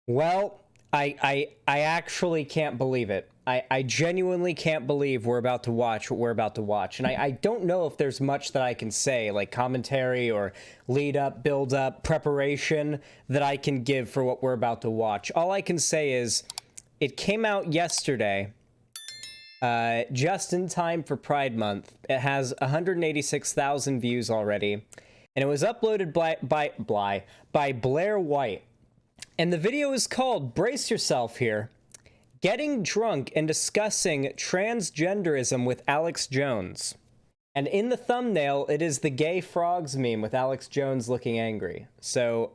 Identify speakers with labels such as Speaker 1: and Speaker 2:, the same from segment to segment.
Speaker 1: Well, I actually can't believe it. I genuinely can't believe we're about to watch what we're about to watch. And I don't know if there's much that I can say, like commentary or lead up, build up, preparation that I can give for what we're about to watch. All I can say is it came out yesterday, just in time for Pride Month. It has 186,000 views already. And it was uploaded by Blaire White. And the video is called, brace yourself here, Getting Drunk and Discussing Transgenderism with Alex Jones. And in the thumbnail, it is the gay frogs meme with Alex Jones looking angry. So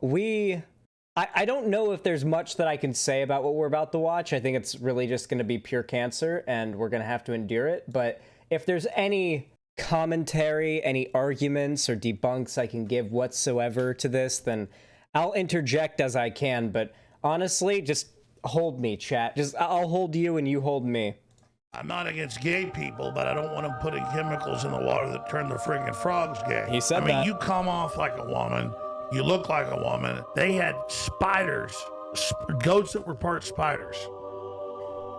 Speaker 1: I don't know if there's much that I can say about what we're about to watch. I think it's really just going to be pure cancer, and we're going to have to endure it. But if there's any commentary, any arguments or debunks I can give whatsoever to this, then I'll interject as I can. But honestly, just hold me, chat. I'll hold you and you hold me.
Speaker 2: I'm not against gay people, but I don't want them putting chemicals in the water that turn the friggin' frogs gay.
Speaker 1: He said that.
Speaker 2: I mean, you come off like a woman, you look like a woman. They had spiders, goats that were part spiders,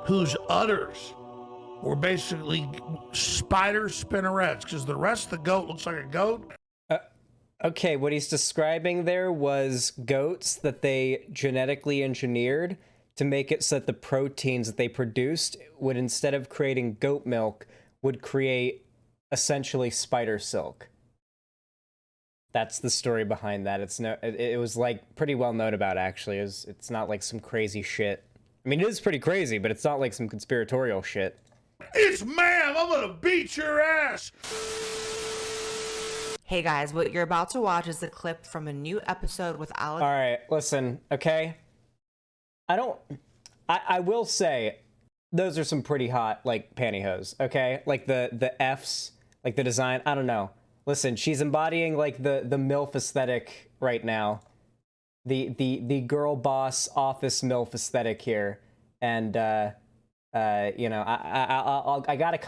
Speaker 2: whose udders were basically spider spinnerets, because the rest of the goat looks like a goat.
Speaker 1: Okay, what he's describing there was goats that they genetically engineered to make it so that the proteins that they produced would, instead of creating goat milk, would create essentially spider silk. That's the story behind that. It was like pretty well known about, actually. It's not like some crazy shit. I mean, it is pretty crazy, but it's not like some conspiratorial shit.
Speaker 2: It's ma'am, I'm gonna beat your ass.
Speaker 3: Hey guys, what you're about to watch is a clip from a new episode with Alex.
Speaker 1: All right, listen, okay? I will say, those are some pretty hot, like, pantyhose, okay? Like, the Fs, like, the design, I don't know. Listen, she's embodying, like, the MILF aesthetic right now. The girl boss office MILF aesthetic here. And, you know, I gotta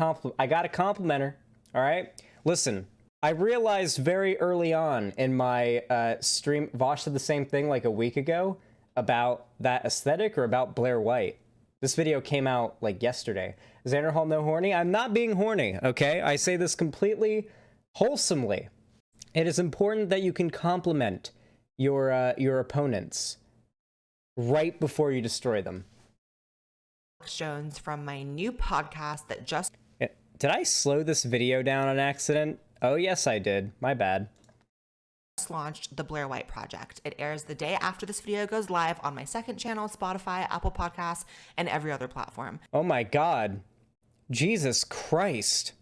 Speaker 1: compliment her, all right? Listen, I realized very early on in my stream, Vosh did the same thing like a week ago, about that aesthetic, or about Blaire White. This video came out like yesterday. Xander Hall no horny? I'm not being horny, okay? I say this completely wholesomely. It is important that you can compliment your opponents right before you destroy them.
Speaker 3: Alex Jones from my new podcast that just...
Speaker 1: Did I slow this video down on accident? Oh, yes, I did. My bad.
Speaker 3: Launched the Blaire White Project. It airs the day after this video goes live on my second channel, Spotify, Apple Podcasts, and every other platform.
Speaker 1: Oh my God. Jesus Christ.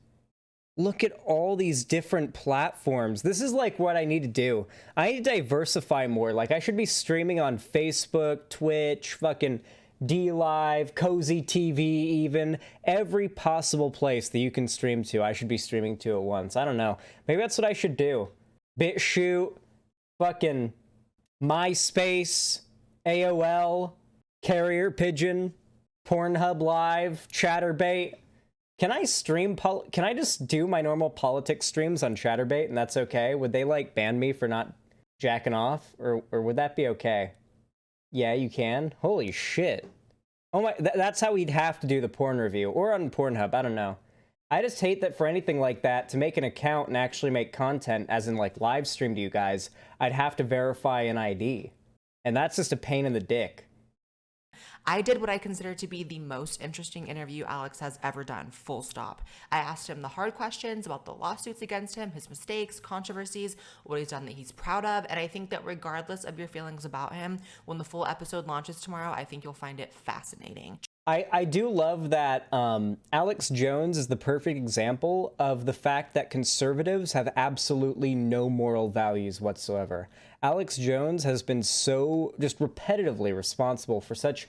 Speaker 1: Look at all these different platforms. This is like what I need to do. I need to diversify more. Like, I should be streaming on Facebook, Twitch, fucking DLive, Cozy TV, even. Every possible place that you can stream to, I should be streaming to at once. I don't know. Maybe that's what I should do. BitChute, fucking MySpace, AOL, Carrier Pigeon, Pornhub Live, Chatterbait. Can I stream, can I just do my normal politics streams on Chatterbait and that's okay? Would they like ban me for not jacking off, or would that be okay? Yeah, you can. Holy shit. Oh my, that's how we'd have to do the porn review, or on Pornhub, I don't know. I just hate that for anything like that, to make an account and actually make content, as in like live stream to you guys, I'd have to verify an ID. And that's just a pain in the dick.
Speaker 3: I did what I consider to be the most interesting interview Alex has ever done, full stop. I asked him the hard questions about the lawsuits against him, his mistakes, controversies, what he's done that he's proud of, and I think that regardless of your feelings about him, when the full episode launches tomorrow, I think you'll find it fascinating.
Speaker 1: I do love that Alex Jones is the perfect example of the fact that conservatives have absolutely no moral values whatsoever. Alex Jones has been so just repetitively responsible for such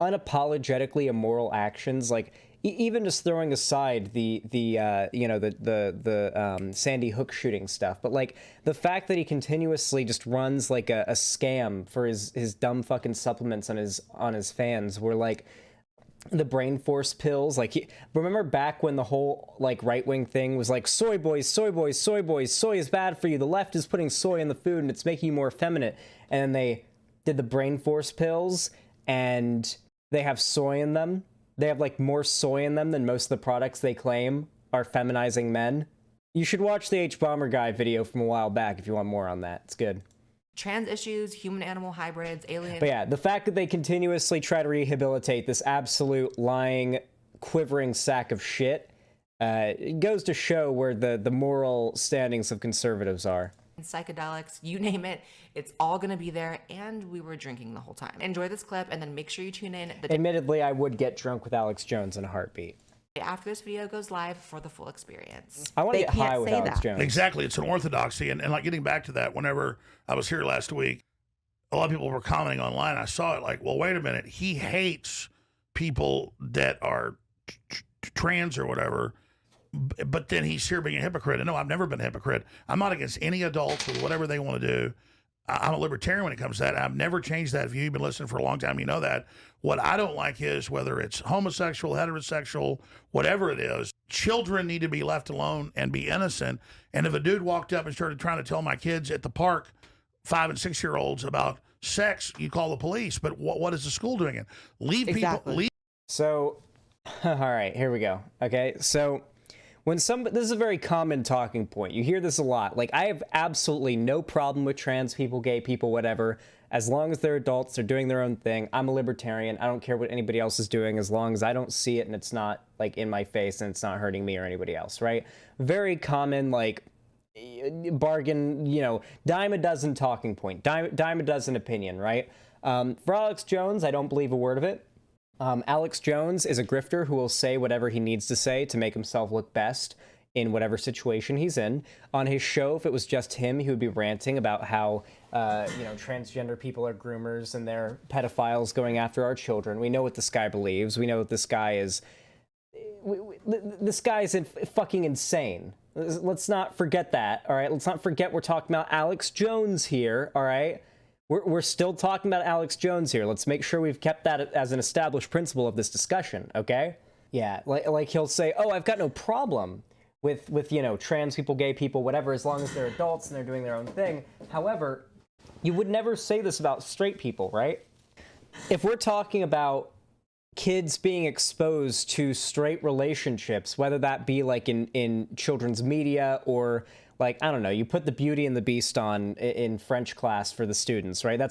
Speaker 1: unapologetically immoral actions, like even just throwing aside the Sandy Hook shooting stuff, but like the fact that he continuously just runs like a scam for his dumb fucking supplements on his fans, where like the brain force pills, like remember back when the whole like right-wing thing was like soy boys, soy boys, soy boys, soy is bad for you, the left is putting soy in the food and it's making you more effeminate, and they did the Brain Force pills, and they have soy in them. They have like more soy in them than most of the products they claim are feminizing men. You should watch the H Bomber Guy video from a while back if you want more on that. It's good.
Speaker 3: Trans issues, human-animal hybrids, alien...
Speaker 1: But yeah, the fact that they continuously try to rehabilitate this absolute lying, quivering sack of shit, it goes to show where the moral standings of conservatives are.
Speaker 3: Psychedelics, you name it, it's all going to be there, and we were drinking the whole time. Enjoy this clip, and then make sure you tune in
Speaker 1: Admittedly, I would get drunk with Alex Jones in a heartbeat.
Speaker 3: after this video goes live for the full experience.
Speaker 1: I want to get high with Alex
Speaker 4: that.
Speaker 1: Jones.
Speaker 2: Exactly. It's an orthodoxy. And like getting back to that, whenever I was here last week, a lot of people were commenting online. I saw it like, well, wait a minute. He hates people that are trans or whatever, but then he's here being a hypocrite. And no, I've never been a hypocrite. I'm not against any adults or whatever they want to do. I'm a libertarian when it comes to that. I've never changed that view. You've been listening for a long time. You know that. What I don't like is whether it's homosexual, heterosexual, whatever it is, children need to be left alone and be innocent. And if a dude walked up and started trying to tell my kids at the park, 5 and 6 year olds, about sex, you call the police. But what is the school doing it? Leave
Speaker 4: Exactly.
Speaker 2: people.
Speaker 1: So, all right, here we go. Okay, so this is a very common talking point. You hear this a lot. Like, I have absolutely no problem with trans people, gay people, whatever. As long as they're adults, they're doing their own thing. I'm a libertarian. I don't care what anybody else is doing as long as I don't see it and it's not like in my face and it's not hurting me or anybody else, right? Very common, like, bargain, dime a dozen talking point, dime a dozen opinion, right? For Alex Jones, I don't believe a word of it. Alex Jones is a grifter who will say whatever he needs to say to make himself look best in whatever situation he's in. On his show, if it was just him, he would be ranting about how, transgender people are groomers and they're pedophiles going after our children. We know what this guy believes. We know that this guy is... This guy is fucking insane. Let's not forget that, all right? Let's not forget we're talking about Alex Jones here, all right? We're still talking about Alex Jones here. Let's make sure we've kept that as an established principle of this discussion, okay? Yeah, like he'll say, oh, I've got no problem with trans people, gay people, whatever, as long as they're adults and they're doing their own thing. However, you would never say this about straight people, right? If we're talking about kids being exposed to straight relationships, whether that be like in children's media or like, I don't know, you put the Beauty and the Beast on in French class for the students, right?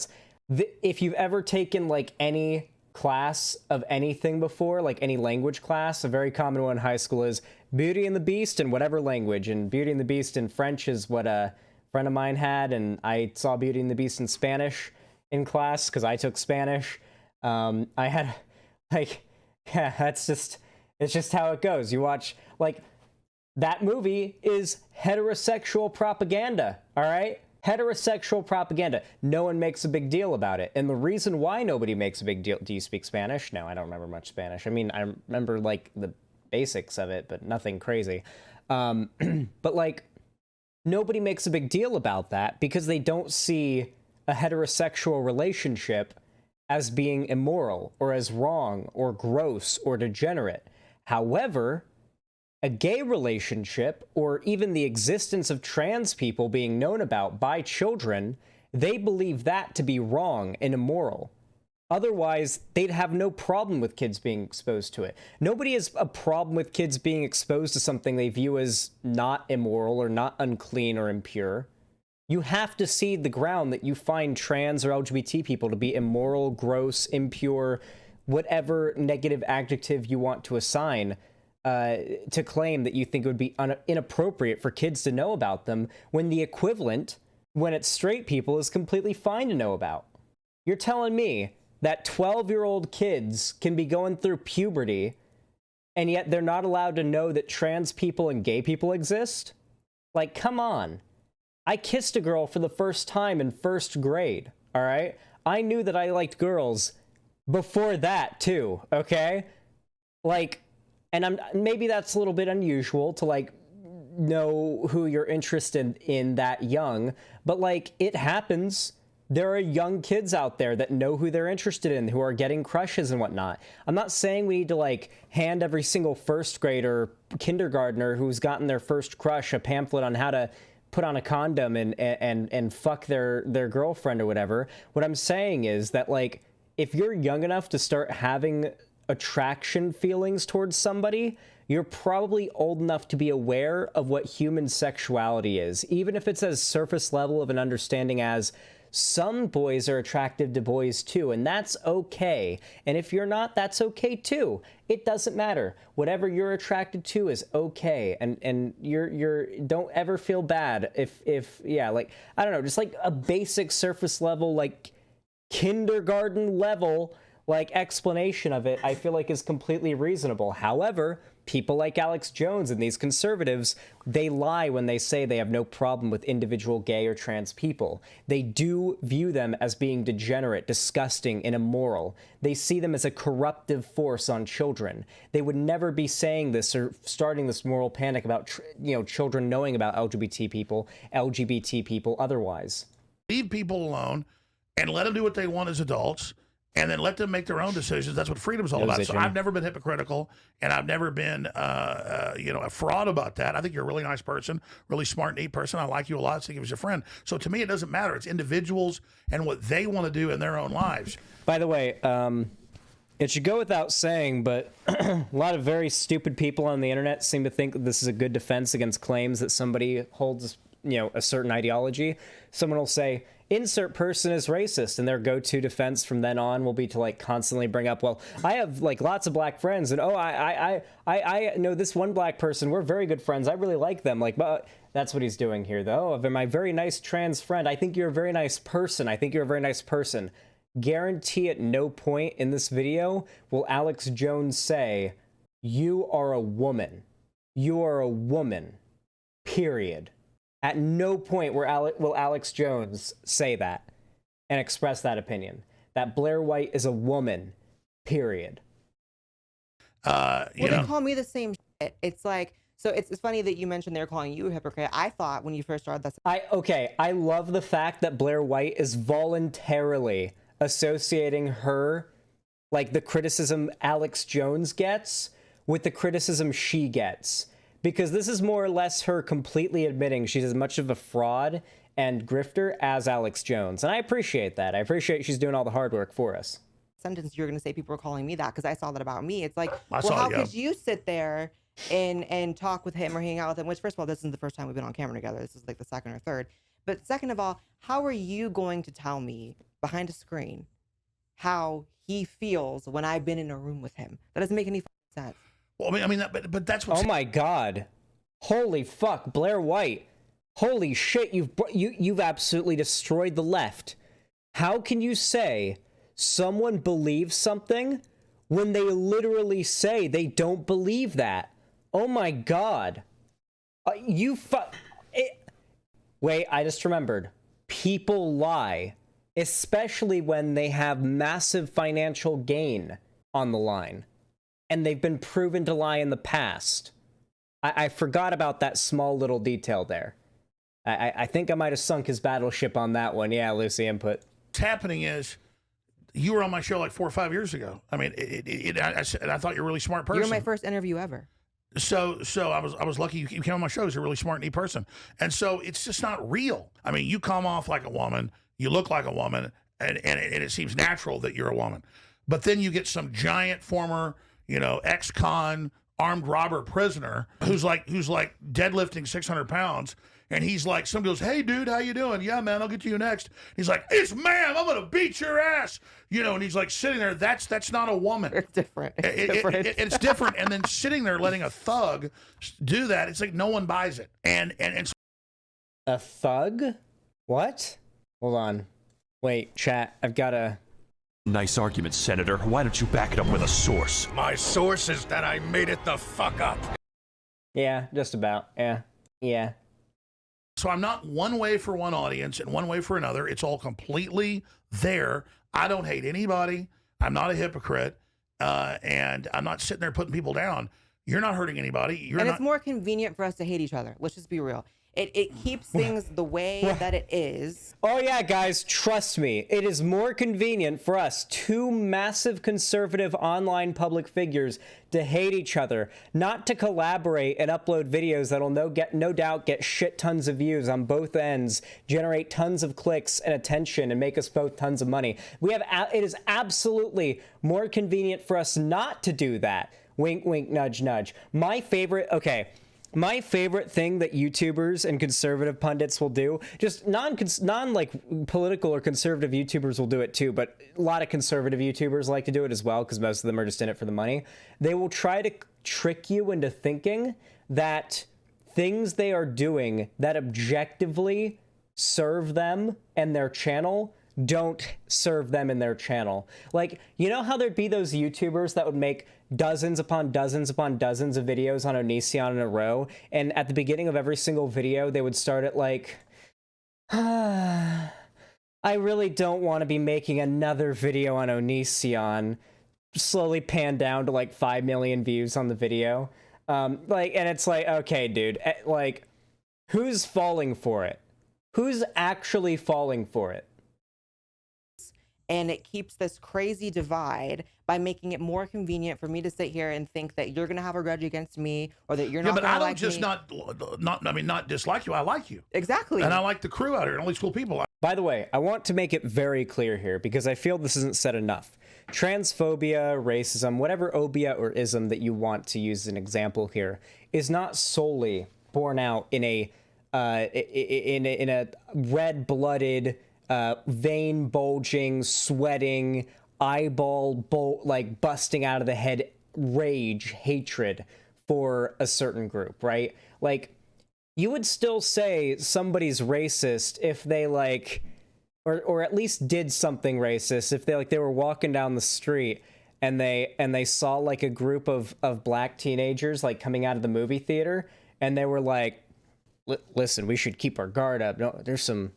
Speaker 1: If you've ever taken like any class of anything before, like any language class, a very common one in high school is Beauty and the Beast in whatever language. And Beauty and the Beast in French is what a friend of mine had. And I saw Beauty and the Beast in Spanish in class because I took Spanish. I had it's just how it goes. You watch, like, that movie is heterosexual propaganda, all right? Heterosexual propaganda. No one makes a big deal about it. And the reason why nobody makes a big deal... Do you speak Spanish? No, I don't remember much Spanish. I mean, I remember, like, the basics of it, but nothing crazy. But, like, nobody makes a big deal about that because they don't see a heterosexual relationship as being immoral or as wrong or gross or degenerate. However, a gay relationship or even the existence of trans people being known about by children, they believe that to be wrong and immoral. Otherwise, they'd have no problem with kids being exposed to it. Nobody has a problem with kids being exposed to something they view as not immoral or not unclean or impure. You have to seed the ground that you find trans or LGBT people to be immoral, gross, impure, whatever negative adjective you want to assign, to claim that you think it would be inappropriate for kids to know about them, when the equivalent, when it's straight people, is completely fine to know about. You're telling me that 12-year-old kids can be going through puberty, and yet they're not allowed to know that trans people and gay people exist? Like, come on. I kissed a girl for the first time in first grade, all right? I knew that I liked girls before that, too, okay? Like, and maybe that's a little bit unusual to, like, know who you're interested in that young, but, like, it happens. There are young kids out there that know who they're interested in, who are getting crushes and whatnot. I'm not saying we need to, like, hand every single first grader, kindergartner who's gotten their first crush a pamphlet on how to put on a condom and fuck their girlfriend or whatever. What I'm saying is that, like, if you're young enough to start having attraction feelings towards somebody, you're probably old enough to be aware of what human sexuality is, even if it's as surface level of an understanding as some boys are attractive to boys too, and that's okay. And if you're not, that's okay too. It doesn't matter. Whatever you're attracted to is okay. And you're don't ever feel bad if yeah, like, I don't know, just like a basic surface level, like kindergarten level, like explanation of it, I feel like is completely reasonable. However, people like Alex Jones and these conservatives, they lie when they say they have no problem with individual gay or trans people. They do view them as being degenerate, disgusting, and immoral. They see them as a corruptive force on children. They would never be saying this or starting this moral panic about, children knowing about LGBT people otherwise.
Speaker 2: Leave people alone and let them do what they want as adults, and then let them make their own decisions. That's what freedom's all about. So I've never been hypocritical, and I've never been, a fraud about that. I think you're a really nice person, really smart, neat person. I like you a lot. I think he was a friend. So to me, it doesn't matter. It's individuals and what they want to do in their own lives.
Speaker 1: By the way, it should go without saying, but a lot of very stupid people on the internet seem to think that this is a good defense against claims that somebody holds, a certain ideology. Someone will say, insert person is racist, and their go-to defense from then on will be to like constantly bring up, well, I have like lots of black friends, and I know this one black person, we're very good friends, I really like them. Like, but that's what he's doing here, though. Of my very nice trans friend, I think you're a very nice person. I think you're a very nice person. Guarantee at no point in this video will Alex Jones say, you are a woman. You are a woman. Period. At no point will Alex Jones say that and express that opinion. That Blaire White is a woman, period.
Speaker 4: They call me the same shit. It's like, so it's funny that you mentioned they're calling you a hypocrite. I thought when you first started that.
Speaker 1: I love the fact that Blaire White is voluntarily associating her, like the criticism Alex Jones gets, with the criticism she gets. Because this is more or less her completely admitting she's as much of a fraud and grifter as Alex Jones. And I appreciate that. I appreciate she's doing all the hard work for us.
Speaker 4: Sentence you're going to say people are calling me that because I saw that about me. It's like, how could you sit there and talk with him or hang out with him? Which, first of all, this isn't the first time we've been on camera together. This is like the second or third. But second of all, how are you going to tell me behind a screen how he feels when I've been in a room with him? That doesn't make any sense.
Speaker 2: Well, but that's what.
Speaker 1: Oh my God! Holy fuck, Blaire White! Holy shit! You've absolutely destroyed the left. How can you say someone believes something when they literally say they don't believe that? Oh my God! Wait, I just remembered. People lie, especially when they have massive financial gain on the line. And they've been proven to lie in the past. I forgot about that small little detail there. I think I might have sunk his battleship on that one. Yeah, Lucy input.
Speaker 2: What's happening is, you were on my show like 4 or 5 years ago. I mean, I thought you're a really smart person.
Speaker 4: You're my first interview ever.
Speaker 2: So I was lucky you came on my show. You're a really smart, neat person. And so it's just not real. I mean, you come off like a woman, you look like a woman, and it seems natural that you're a woman. But then you get some giant former, ex-con armed robber prisoner who's like deadlifting 600 pounds. And he's like, somebody goes, hey, dude, how you doing? Yeah, man, I'll get to you next. He's like, it's ma'am, I'm going to beat your ass. And he's like sitting there. That's not a woman.
Speaker 4: It's different.
Speaker 2: It's different. And then sitting there letting a thug do that, it's like no one buys it. And so
Speaker 1: a thug? What? Hold on. Wait, chat, I've got a...
Speaker 5: Nice argument, Senator. Why don't you back it up with a source?
Speaker 6: My source is that I made it the fuck up.
Speaker 1: Yeah, just about. Yeah.
Speaker 2: So I'm not one way for one audience and one way for another. It's all completely there. I don't hate anybody. I'm not a hypocrite. And I'm not sitting there putting people down. You're not hurting anybody.
Speaker 4: It's more convenient for us to hate each other. Let's just be real. It keeps things the way that it is.
Speaker 1: Oh yeah, guys, trust me. It is more convenient for us, two massive conservative online public figures, to hate each other, not to collaborate and upload videos that'll no doubt get shit tons of views on both ends, generate tons of clicks and attention, and make us both tons of money. It is absolutely more convenient for us not to do that. Wink, wink, nudge, nudge. My favorite thing that YouTubers and conservative pundits will do, just non like political or conservative YouTubers will do it too, but a lot of conservative YouTubers like to do it as well because most of them are just in it for the money. They will try to trick you into thinking that things they are doing that objectively serve them and their channel don't serve them in their channel. Like, you know how there'd be those YouTubers that would make dozens upon dozens upon dozens of videos on Onision in a row, and at the beginning of every single video they would start at like, I really don't want to be making another video on Onision, slowly pan down to like 5 million views on the video. And it's like, okay, dude, like, who's falling for it? Who's actually falling for it?
Speaker 4: And it keeps this crazy divide by making it more convenient for me to sit here and think that you're going to have a grudge against me, or that you're not going to like me.
Speaker 2: Yeah, but I don't not dislike you. I like you.
Speaker 4: Exactly.
Speaker 2: And I like the crew out here and all these cool people.
Speaker 1: By the way, I want to make it very clear here because I feel this isn't said enough. Transphobia, racism, whatever obia or ism that you want to use as an example here is not solely born out in a red-blooded, vein bulging, sweating, eyeball like busting out of the head rage, hatred for a certain group, right? Like, you would still say somebody's racist if they like, or at least did something racist if they were walking down the street and they saw like a group of black teenagers like coming out of the movie theater and they were like, listen, we should keep our guard up. No, there's some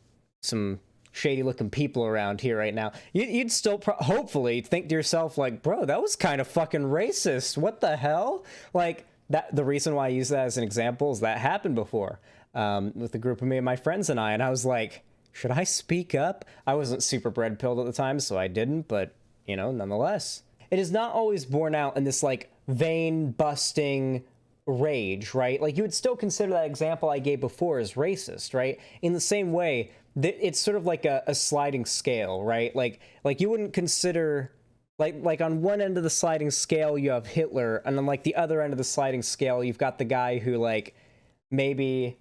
Speaker 1: shady looking people around here right now. You'd still hopefully think to yourself like, bro, that was kind of fucking racist. What the hell? Like, that the reason why I use that as an example is that happened before with a group of me and my friends and I was like, should I speak up? I wasn't super red pilled at the time, so I didn't, but you know, nonetheless, it is not always borne out in this like vein busting rage, right? Like, you would still consider that example I gave before as racist, right? In the same way, it's sort of like a sliding scale, right? Like you wouldn't consider, like on one end of the sliding scale you have Hitler, and on like the other end of the sliding scale you've got the guy who like maybe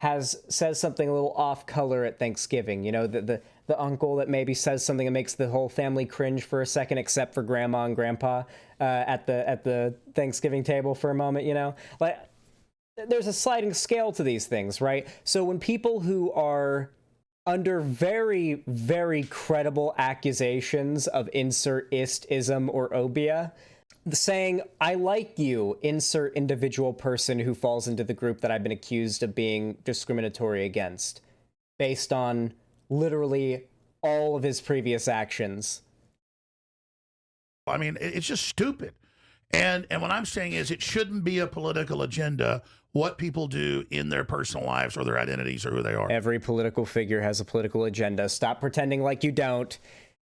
Speaker 1: says something a little off color at Thanksgiving, you know, the uncle that maybe says something that makes the whole family cringe for a second, except for grandma and grandpa at the Thanksgiving table for a moment, you know? Like, there's a sliding scale to these things, right? So when people who are under very, very credible accusations of insert ist, ism, or obia, saying, I like you, insert individual person who falls into the group that I've been accused of being discriminatory against, based on literally all of his previous actions.
Speaker 2: I mean, it's just stupid. And what I'm saying is it shouldn't be a political agenda what people do in their personal lives or their identities or who they are.
Speaker 1: Every political figure has a political agenda. Stop pretending like you don't.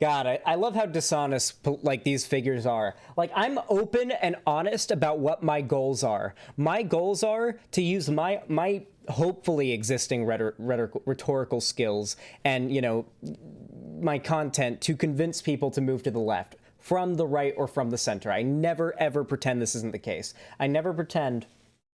Speaker 1: God, I love how dishonest like these figures are. Like, I'm open and honest about what my goals are. My goals are to use my hopefully existing rhetorical skills and, you know, my content to convince people to move to the left, from the right or from the center. I never ever pretend this isn't the case. I never pretend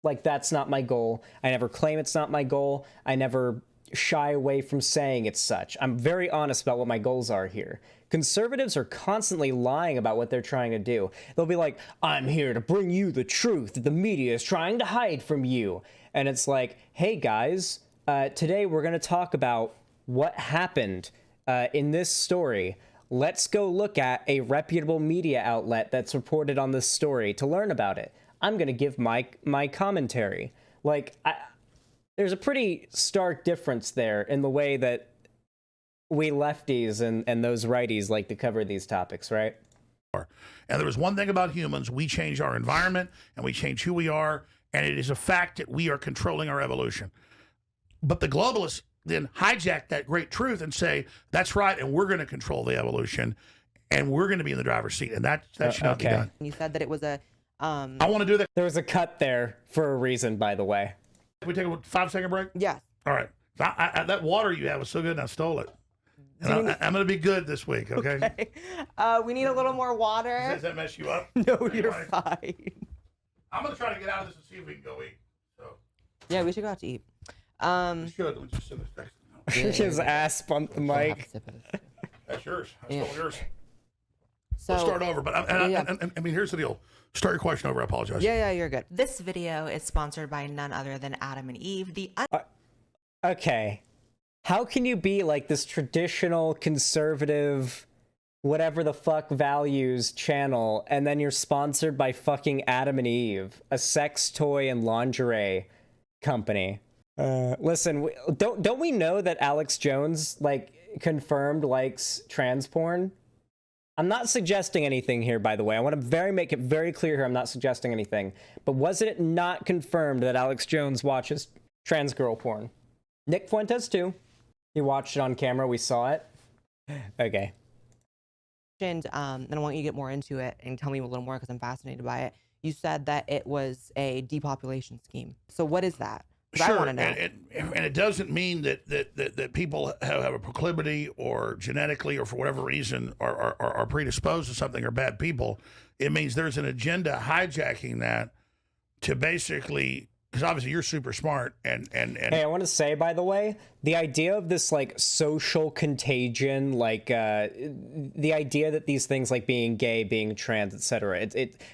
Speaker 1: like that's not my goal. I never claim it's not my goal. I never shy away from saying it's such. I'm very honest about what my goals are here. Conservatives are constantly lying about what they're trying to do. They'll be like, I'm here to bring you the truth that the media is trying to hide from you. And it's like, hey guys, today we're going to talk about what happened in this story. Let's go look at a reputable media outlet that's reported on this story to learn about it. I'm going to give my commentary. Like, there's a pretty stark difference there in the way that we lefties and those righties like to cover these topics, right?
Speaker 2: And there was one thing about humans: we change our environment and we change who we are, and it is a fact that we are controlling our evolution. But the globalists then hijack that great truth and say, that's right, and we're going to control the evolution, and we're going to be in the driver's seat, and that should not be done.
Speaker 4: You said that it was a...
Speaker 2: I want to do that.
Speaker 1: There was a cut there for a reason, by the way.
Speaker 2: Can we take a 5-second break?
Speaker 4: Yes.
Speaker 2: All right. That water you have was so good, and I stole it. And I'm going to be good this week, okay?
Speaker 4: We need a little more water.
Speaker 2: Does that mess you up?
Speaker 4: No, you're fine.
Speaker 2: I'm going to try to get out of this and see if we can go eat. So.
Speaker 4: Yeah, we should go out to eat.
Speaker 2: We should. We just sit next to
Speaker 1: His ass bumped the mic.
Speaker 2: That's yours. I stole yours.
Speaker 4: So,
Speaker 2: Let's start over. But I mean, here's the deal. Start your question over. I apologize.
Speaker 4: Yeah, you're good.
Speaker 3: This video is sponsored by none other than Adam and Eve,
Speaker 1: Okay. How can you be like this traditional conservative, whatever the fuck values channel, and then you're sponsored by fucking Adam and Eve, a sex toy and lingerie company? Listen, don't we know that Alex Jones, like, confirmed likes trans porn? I'm not suggesting anything here, by the way. I want to make it very clear here. I'm not suggesting anything. But wasn't it not confirmed that Alex Jones watches trans girl porn? Nick Fuentes, too. He watched it on camera. We saw it. Okay.
Speaker 4: And I want you to get more into it and tell me a little more because I'm fascinated by it. You said that it was a depopulation scheme. So what is that?
Speaker 2: Sure,
Speaker 4: I want to know.
Speaker 2: And it doesn't mean that people have a proclivity or genetically or for whatever reason are predisposed to something or bad people. It means there's an agenda hijacking that to basically, because obviously you're super smart and
Speaker 1: Hey, I want to say, by the way, the idea of this like social contagion, like the idea that these things like being gay, being trans, etc.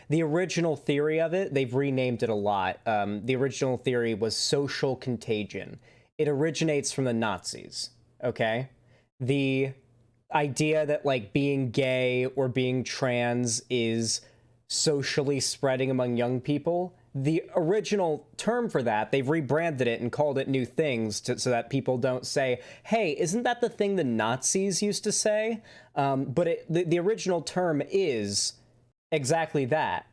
Speaker 1: The original theory of it, they've renamed it a lot. The original theory was social contagion. It originates from the Nazis. Okay, the idea that like being gay or being trans is socially spreading among young people. The original term for that, they've rebranded it and called it new things so that people don't say, hey, isn't that the thing the Nazis used to say? But the original term is exactly that.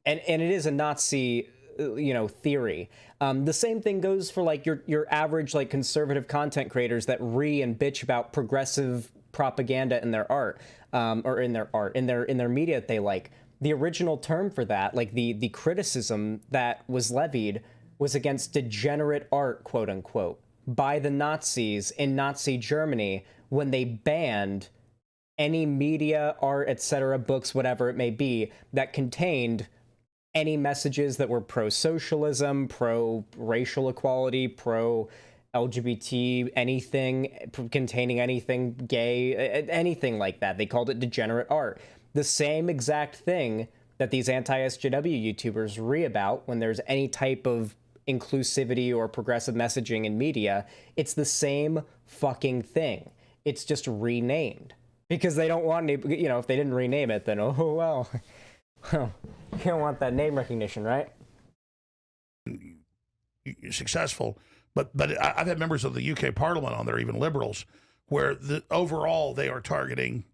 Speaker 1: And it is a Nazi, theory. The same thing goes for like your average like conservative content creators that and bitch about progressive propaganda in their art, in their media that they like. The original term for that, like the criticism that was levied, was against degenerate art, quote unquote, by the Nazis in Nazi Germany when they banned any media, art, etc., books, whatever it may be, that contained any messages that were pro-socialism, pro-racial equality, pro-LGBT, anything containing anything gay, anything like that. They called it degenerate art. The same exact thing that these anti-SJW YouTubers about when there's any type of inclusivity or progressive messaging in media, it's the same fucking thing. It's just renamed. Because they don't want any, if they didn't rename it, then, oh, well, you don't want that name recognition, right?
Speaker 2: You're successful. But I've had members of the UK Parliament on there, even liberals, where overall they are targeting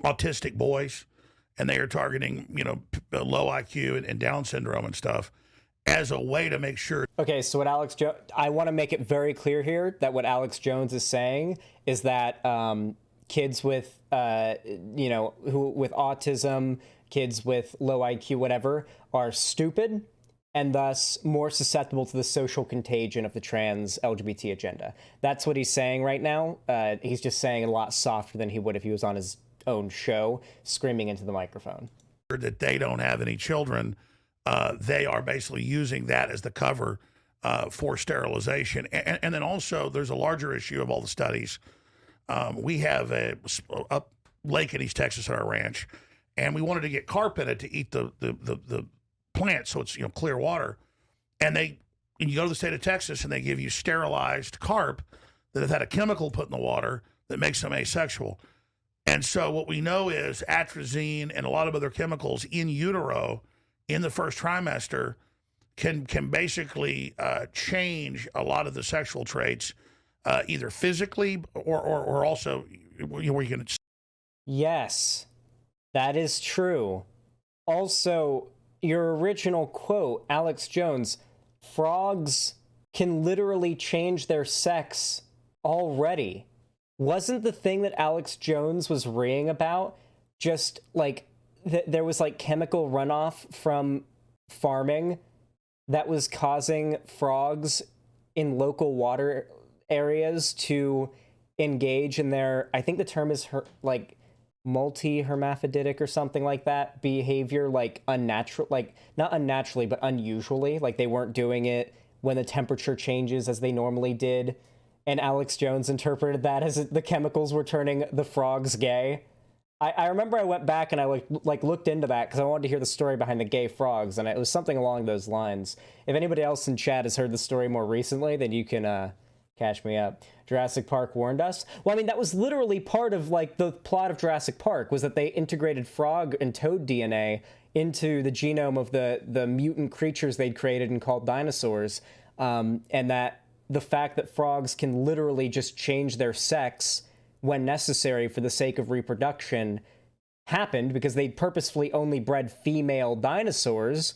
Speaker 2: autistic boys, and they are targeting, low IQ and Down syndrome and stuff as a way to make sure.
Speaker 1: Okay, so what I want to make it very clear here that what Alex Jones is saying is that kids with, with autism, kids with low IQ, whatever, are stupid and thus more susceptible to the social contagion of the trans LGBT agenda. That's what he's saying right now. He's just saying a lot softer than he would if he was on his own show screaming into the microphone.
Speaker 2: That they don't have any children. They are basically using that as the cover for sterilization. And then also there's a larger issue of all the studies. We have a lake in East Texas on our ranch, and we wanted to get carp in it to eat the plant, so it's clear water. And you go to the state of Texas and they give you sterilized carp that have had a chemical put in the water that makes them asexual. And so what we know is atrazine and a lot of other chemicals in utero in the first trimester can basically change a lot of the sexual traits, either physically or also where you can.
Speaker 1: Yes. That is true. Also, your original quote, Alex Jones, frogs can literally change their sex already. Wasn't the thing that Alex Jones was reading about just like there was like chemical runoff from farming that was causing frogs in local water areas to engage in their, I think the term is like multi-hermaphroditic or something like that behavior, like unnatural, like not unnaturally but unusually, like they weren't doing it when the temperature changes as they normally did, and Alex Jones interpreted that as the chemicals were turning the frogs gay. I remember I went back and I looked into that because I wanted to hear the story behind the gay frogs, and it was something along those lines. If anybody else in chat has heard the story more recently, then you can catch me up. Jurassic Park warned us. Well, I mean, that was literally part of like the plot of Jurassic Park, was that they integrated frog and toad DNA into the genome of the mutant creatures they'd created and called dinosaurs, and that the fact that frogs can literally just change their sex when necessary for the sake of reproduction happened because they purposefully only bred female dinosaurs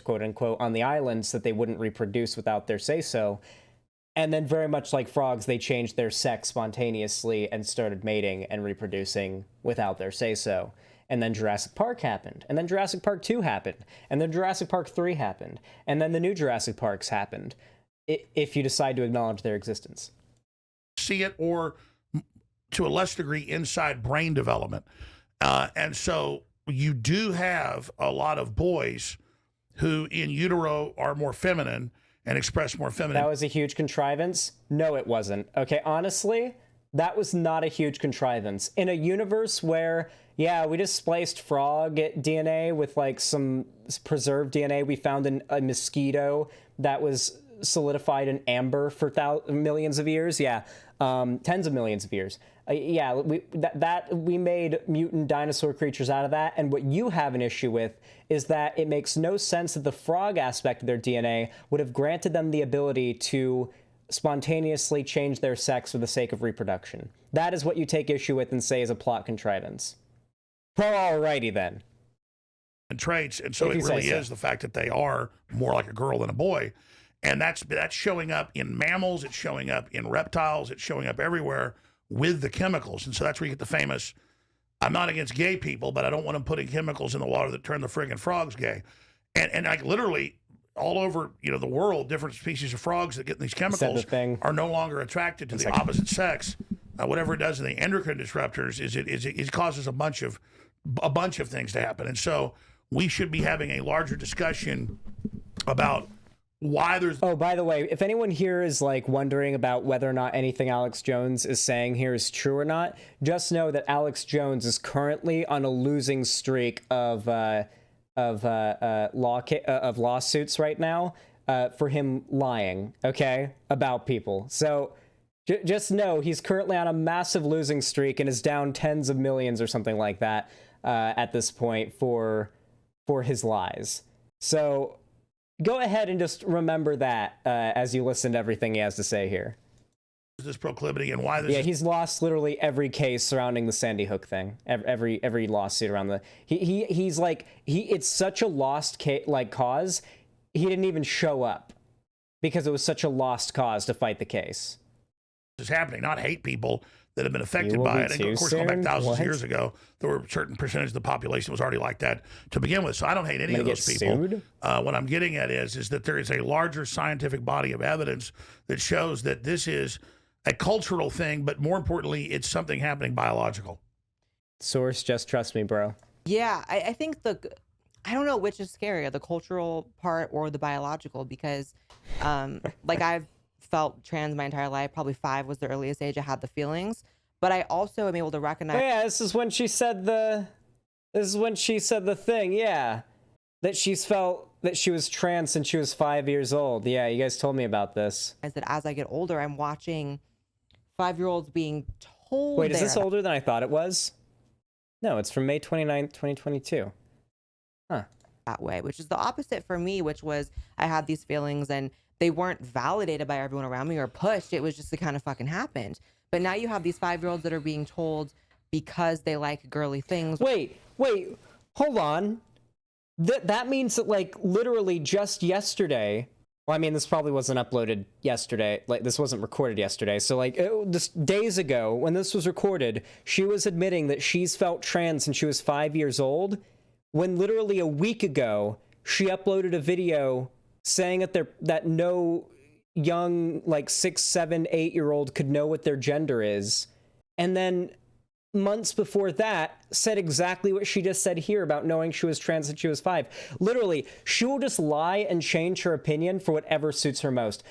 Speaker 1: quote unquote, on the islands so that they wouldn't reproduce without their say-so. And then very much like frogs, they changed their sex spontaneously and started mating and reproducing without their say-so. And then Jurassic Park happened. And then Jurassic Park 2 happened. And then Jurassic Park 3 happened. And then the new Jurassic Parks happened, if you decide to acknowledge their existence.
Speaker 2: See it, or to a less degree, inside brain development. And so you do have a lot of boys who in utero are more feminine and express more feminine.
Speaker 1: That was a huge contrivance? No, it wasn't. Okay, honestly, that was not a huge contrivance. In a universe where, yeah, we just spliced frog DNA with like some preserved DNA we found in a mosquito that was solidified in amber for millions of years. Yeah, tens of millions of years. Yeah, we made mutant dinosaur creatures out of that. And what you have an issue with is that it makes no sense that the frog aspect of their DNA would have granted them the ability to spontaneously change their sex for the sake of reproduction. That is what you take issue with and say is a plot contrivance. Alrighty then.
Speaker 2: And traits, and so it really is the fact that they are more like a girl than a boy. And that's showing up in mammals, it's showing up in reptiles, it's showing up everywhere with the chemicals. And so that's where you get the famous, I'm not against gay people, but I don't want them putting chemicals in the water that turn the friggin' frogs gay. And like literally all over, the world, different species of frogs that get these chemicals are no longer attracted to the opposite sex. Whatever it does in the endocrine disruptors it causes a bunch of things to happen. And so we should be having a larger discussion about why there's...
Speaker 1: Oh, by the way, if anyone here is like wondering about whether or not anything Alex Jones is saying here is true or not, just know that Alex Jones is currently on a losing streak of lawsuits right now for him lying, okay, about people. So just know he's currently on a massive losing streak and is down tens of millions or something like that at this point for his lies. So go ahead and just remember that as you listen to everything he has to say here.
Speaker 2: This proclivity and why this
Speaker 1: he's lost literally every case surrounding the Sandy Hook thing. Every lawsuit around the he's like it's such a lost cause. He didn't even show up because it was such a lost cause to fight the case.
Speaker 2: Is happening, not hate people that have been affected by it. And of course, going back thousands of years ago, there were a certain percentage of the population that was already like that to begin with. So I don't hate any of those people. What I'm getting at is that there is a larger scientific body of evidence that shows that this is a cultural thing, but more importantly, it's something happening biological.
Speaker 1: Source, just trust me, bro.
Speaker 4: Yeah, I think I don't know which is scarier, the cultural part or the biological, because like I've felt trans my entire life. Probably 5 was the earliest age I had the feelings, but I also am able to recognize.
Speaker 1: Oh yeah, this is when she said the thing. Yeah, that she's felt that she was trans since she was 5 years old. Yeah, you guys told me about this.
Speaker 4: Is that as I get older, I'm watching 5-year-olds being told.
Speaker 1: Wait, is this older than I thought it was? No, it's from May 29th, 2022. Huh.
Speaker 4: That way, which is the opposite for me, which was I had these feelings and they weren't validated by everyone around me or pushed. It was just the kind of fucking happened. But now you have these 5-year-olds that are being told because they like girly things.
Speaker 1: Wait, Wait, hold on. That means that, like, literally just yesterday. Well, I mean, this probably wasn't uploaded yesterday. Like, this wasn't recorded yesterday. So, like, just days ago, when this was recorded, she was admitting that she's felt trans since she was 5 years old. When literally a week ago, she uploaded a video saying that no young, like, 6, 7, 8-year-old could know what their gender is. And then months before that, said exactly what she just said here about knowing she was trans since she was 5. Literally, she will just lie and change her opinion for whatever suits her most.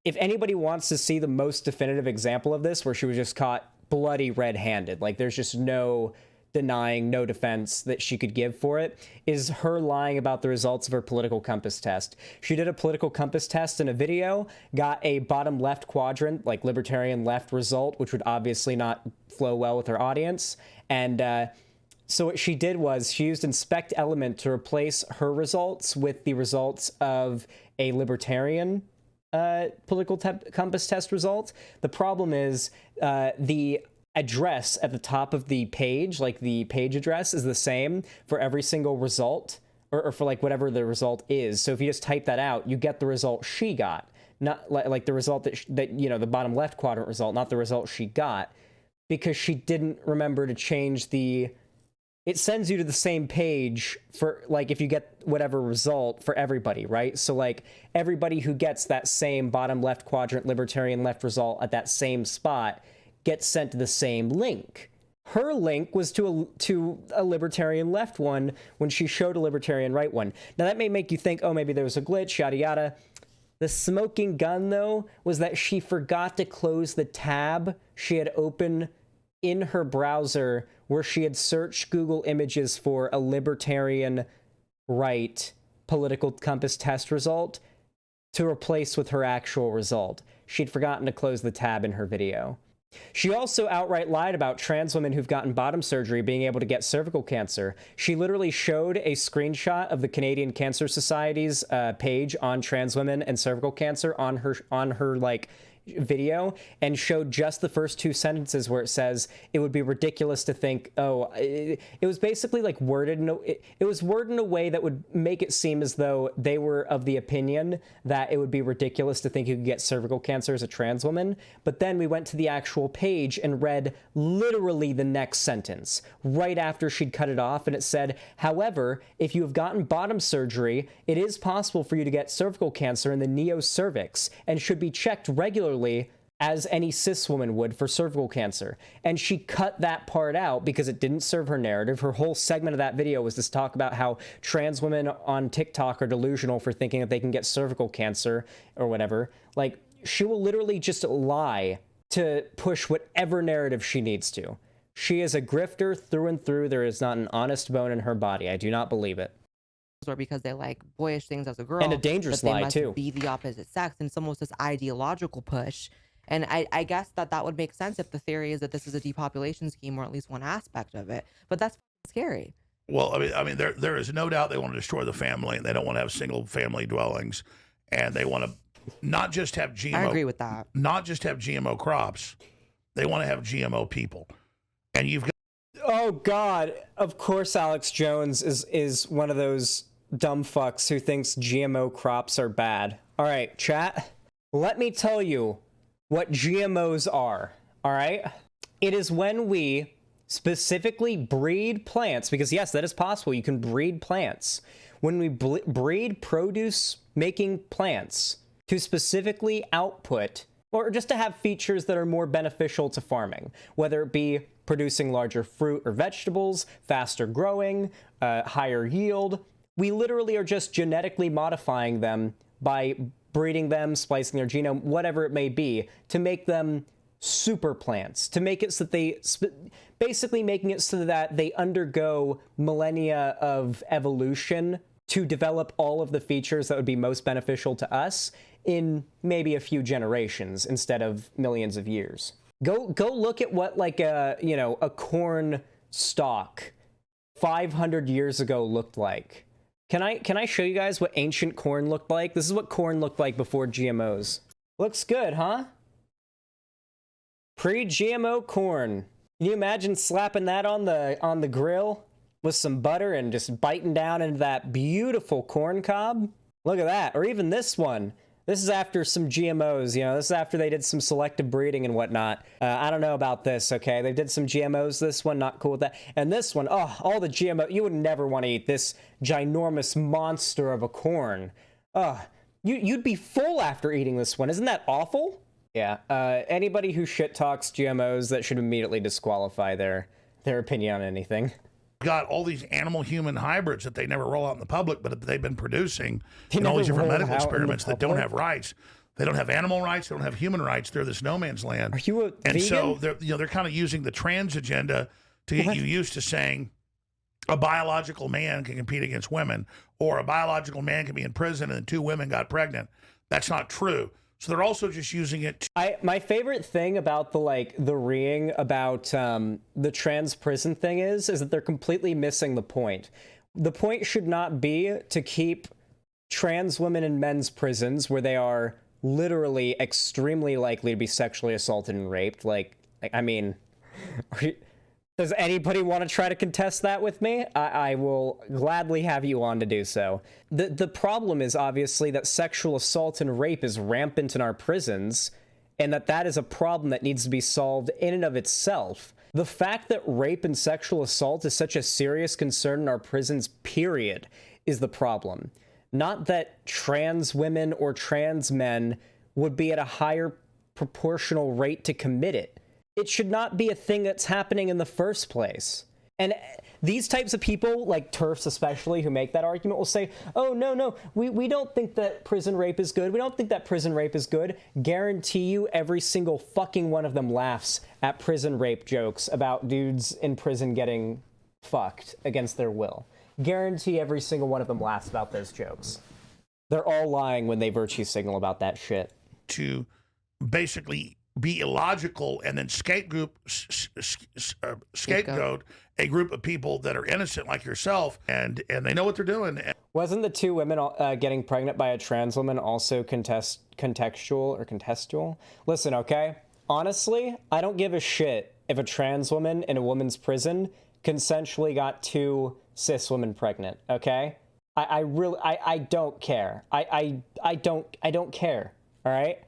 Speaker 1: If anybody wants to see the most definitive example of this, where she was just caught bloody red-handed, like there's just no denying, no defense that she could give for it, is her lying about the results of her political compass test. She did a political compass test in a video, got a bottom left quadrant, like libertarian left result, which would obviously not flow well with her audience. And so what she did was she used inspect element to replace her results with the results of a libertarian political compass test result. The problem is the address at the top of the page, like the page address, is the same for every single result, or for like whatever the result is. So if you just type that out, you get the result she got, not like the result that you know, the bottom left quadrant result, not the result she got, because she didn't remember to change the. It sends you to the same page for, like, if you get whatever result for everybody, right? So, like, everybody who gets that same bottom left quadrant libertarian left result at that same spot gets sent to the same link. Her link was to a libertarian left one when she showed a libertarian right one. Now, that may make you think, oh, maybe there was a glitch, yada yada. The smoking gun, though, was that she forgot to close the tab she had open in her browser where she had searched Google Images for a libertarian right political compass test result to replace with her actual result. She'd forgotten to close the tab in her video. She also outright lied about trans women who've gotten bottom surgery being able to get cervical cancer. She literally showed a screenshot of the Canadian Cancer Society's page on trans women and cervical cancer on her like video, and showed just the first 2 sentences where it says it would be ridiculous to think, it was basically like worded it was worded in a way that would make it seem as though they were of the opinion that it would be ridiculous to think you could get cervical cancer as a trans woman. But then we went to the actual page and read literally the next sentence right after she'd cut it off, and it said, however, if you have gotten bottom surgery, it is possible for you to get cervical cancer in the neocervix and should be checked regularly as any cis woman would for cervical cancer. And she cut that part out because it didn't serve her narrative. Her whole segment of that video was to talk about how trans women on TikTok are delusional for thinking that they can get cervical cancer or whatever. Like, she will literally just lie to push whatever narrative she needs to. She is a grifter through and through. There is not an honest bone in her body. I do not believe it.
Speaker 4: Or because they like boyish things as a girl,
Speaker 1: and a dangerous lie too.
Speaker 4: Be the opposite sex, and it's almost this ideological push. And I guess that would make sense if the theory is that this is a depopulation scheme, or at least one aspect of it. But that's scary.
Speaker 2: Well, I mean, there is no doubt they want to destroy the family, and they don't want to have single family dwellings, and they want to not just have GMO.
Speaker 4: I agree with that.
Speaker 2: Not just have GMO crops, they want to have GMO people, and you've got.
Speaker 1: Oh God! Of course, Alex Jones is one of those dumb fucks who thinks GMO crops are bad. All right, chat. Let me tell you what GMOs are. All right, it is when we specifically breed plants, because yes, that is possible. You can breed plants. When we breed produce-making plants to specifically output, or just to have features that are more beneficial to farming, whether it be producing larger fruit or vegetables, faster growing, higher yield. We literally are just genetically modifying them by breeding them, splicing their genome, whatever it may be, to make them super plants, to make it so that they, basically making it so that they undergo millennia of evolution to develop all of the features that would be most beneficial to us in maybe a few generations instead of millions of years. Go look at what like a corn stalk 500 years ago looked like. Can I show you guys what ancient corn looked like? This is what corn looked like before GMOs. Looks good, huh? Pre-GMO corn. Can you imagine slapping that on the grill? with some butter and just biting down into that beautiful corn cob. Look at that. Or even this one. This is after some GMOs, you know, this is after they did some selective breeding and whatnot. I don't know about this, okay? They did some GMOs, this one, not cool with that. And this one, oh, all the GMO, you would never want to eat this ginormous monster of a corn. You'd be full after eating this one. Isn't that awful? Yeah, anybody who shit talks GMOs, that should immediately disqualify their opinion on anything.
Speaker 2: Got all these animal-human hybrids that they never roll out in the public, but they've been producing in all these different medical experiments that don't have rights. They don't have animal rights. They don't have human rights. They're this no man's land.
Speaker 1: Are you a vegan?
Speaker 2: So they're kind of using the trans agenda to get you used to saying a biological man can compete against women, or a biological man can be in prison and 2 women got pregnant. That's not true. So they're also just using it.
Speaker 1: My favorite thing about the reeing about the trans prison thing is that they're completely missing the point. The point should not be to keep trans women in men's prisons where they are literally extremely likely to be sexually assaulted and raped. I mean, does anybody want to try to contest that with me? I will gladly have you on to do so. The problem is obviously that sexual assault and rape is rampant in our prisons, and that is a problem that needs to be solved in and of itself. The fact that rape and sexual assault is such a serious concern in our prisons, period, is the problem. Not that trans women or trans men would be at a higher proportional rate to commit it. It should not be a thing that's happening in the first place. And these types of people, like TERFs especially, who make that argument will say, oh, no, we don't think that prison rape is good. We don't think that prison rape is good. Guarantee you every single fucking one of them laughs at prison rape jokes about dudes in prison getting fucked against their will. Guarantee every single one of them laughs about those jokes. They're all lying when they virtue signal about that shit.
Speaker 2: To basically be illogical and then scapegoat a group of people that are innocent like yourself, and they know what they're doing.
Speaker 1: Wasn't the 2 women getting pregnant by a trans woman also contextual? Listen, okay? Honestly, I don't give a shit if a trans woman in a woman's prison consensually got 2 cis women pregnant, okay? I don't care. I don't care, all right?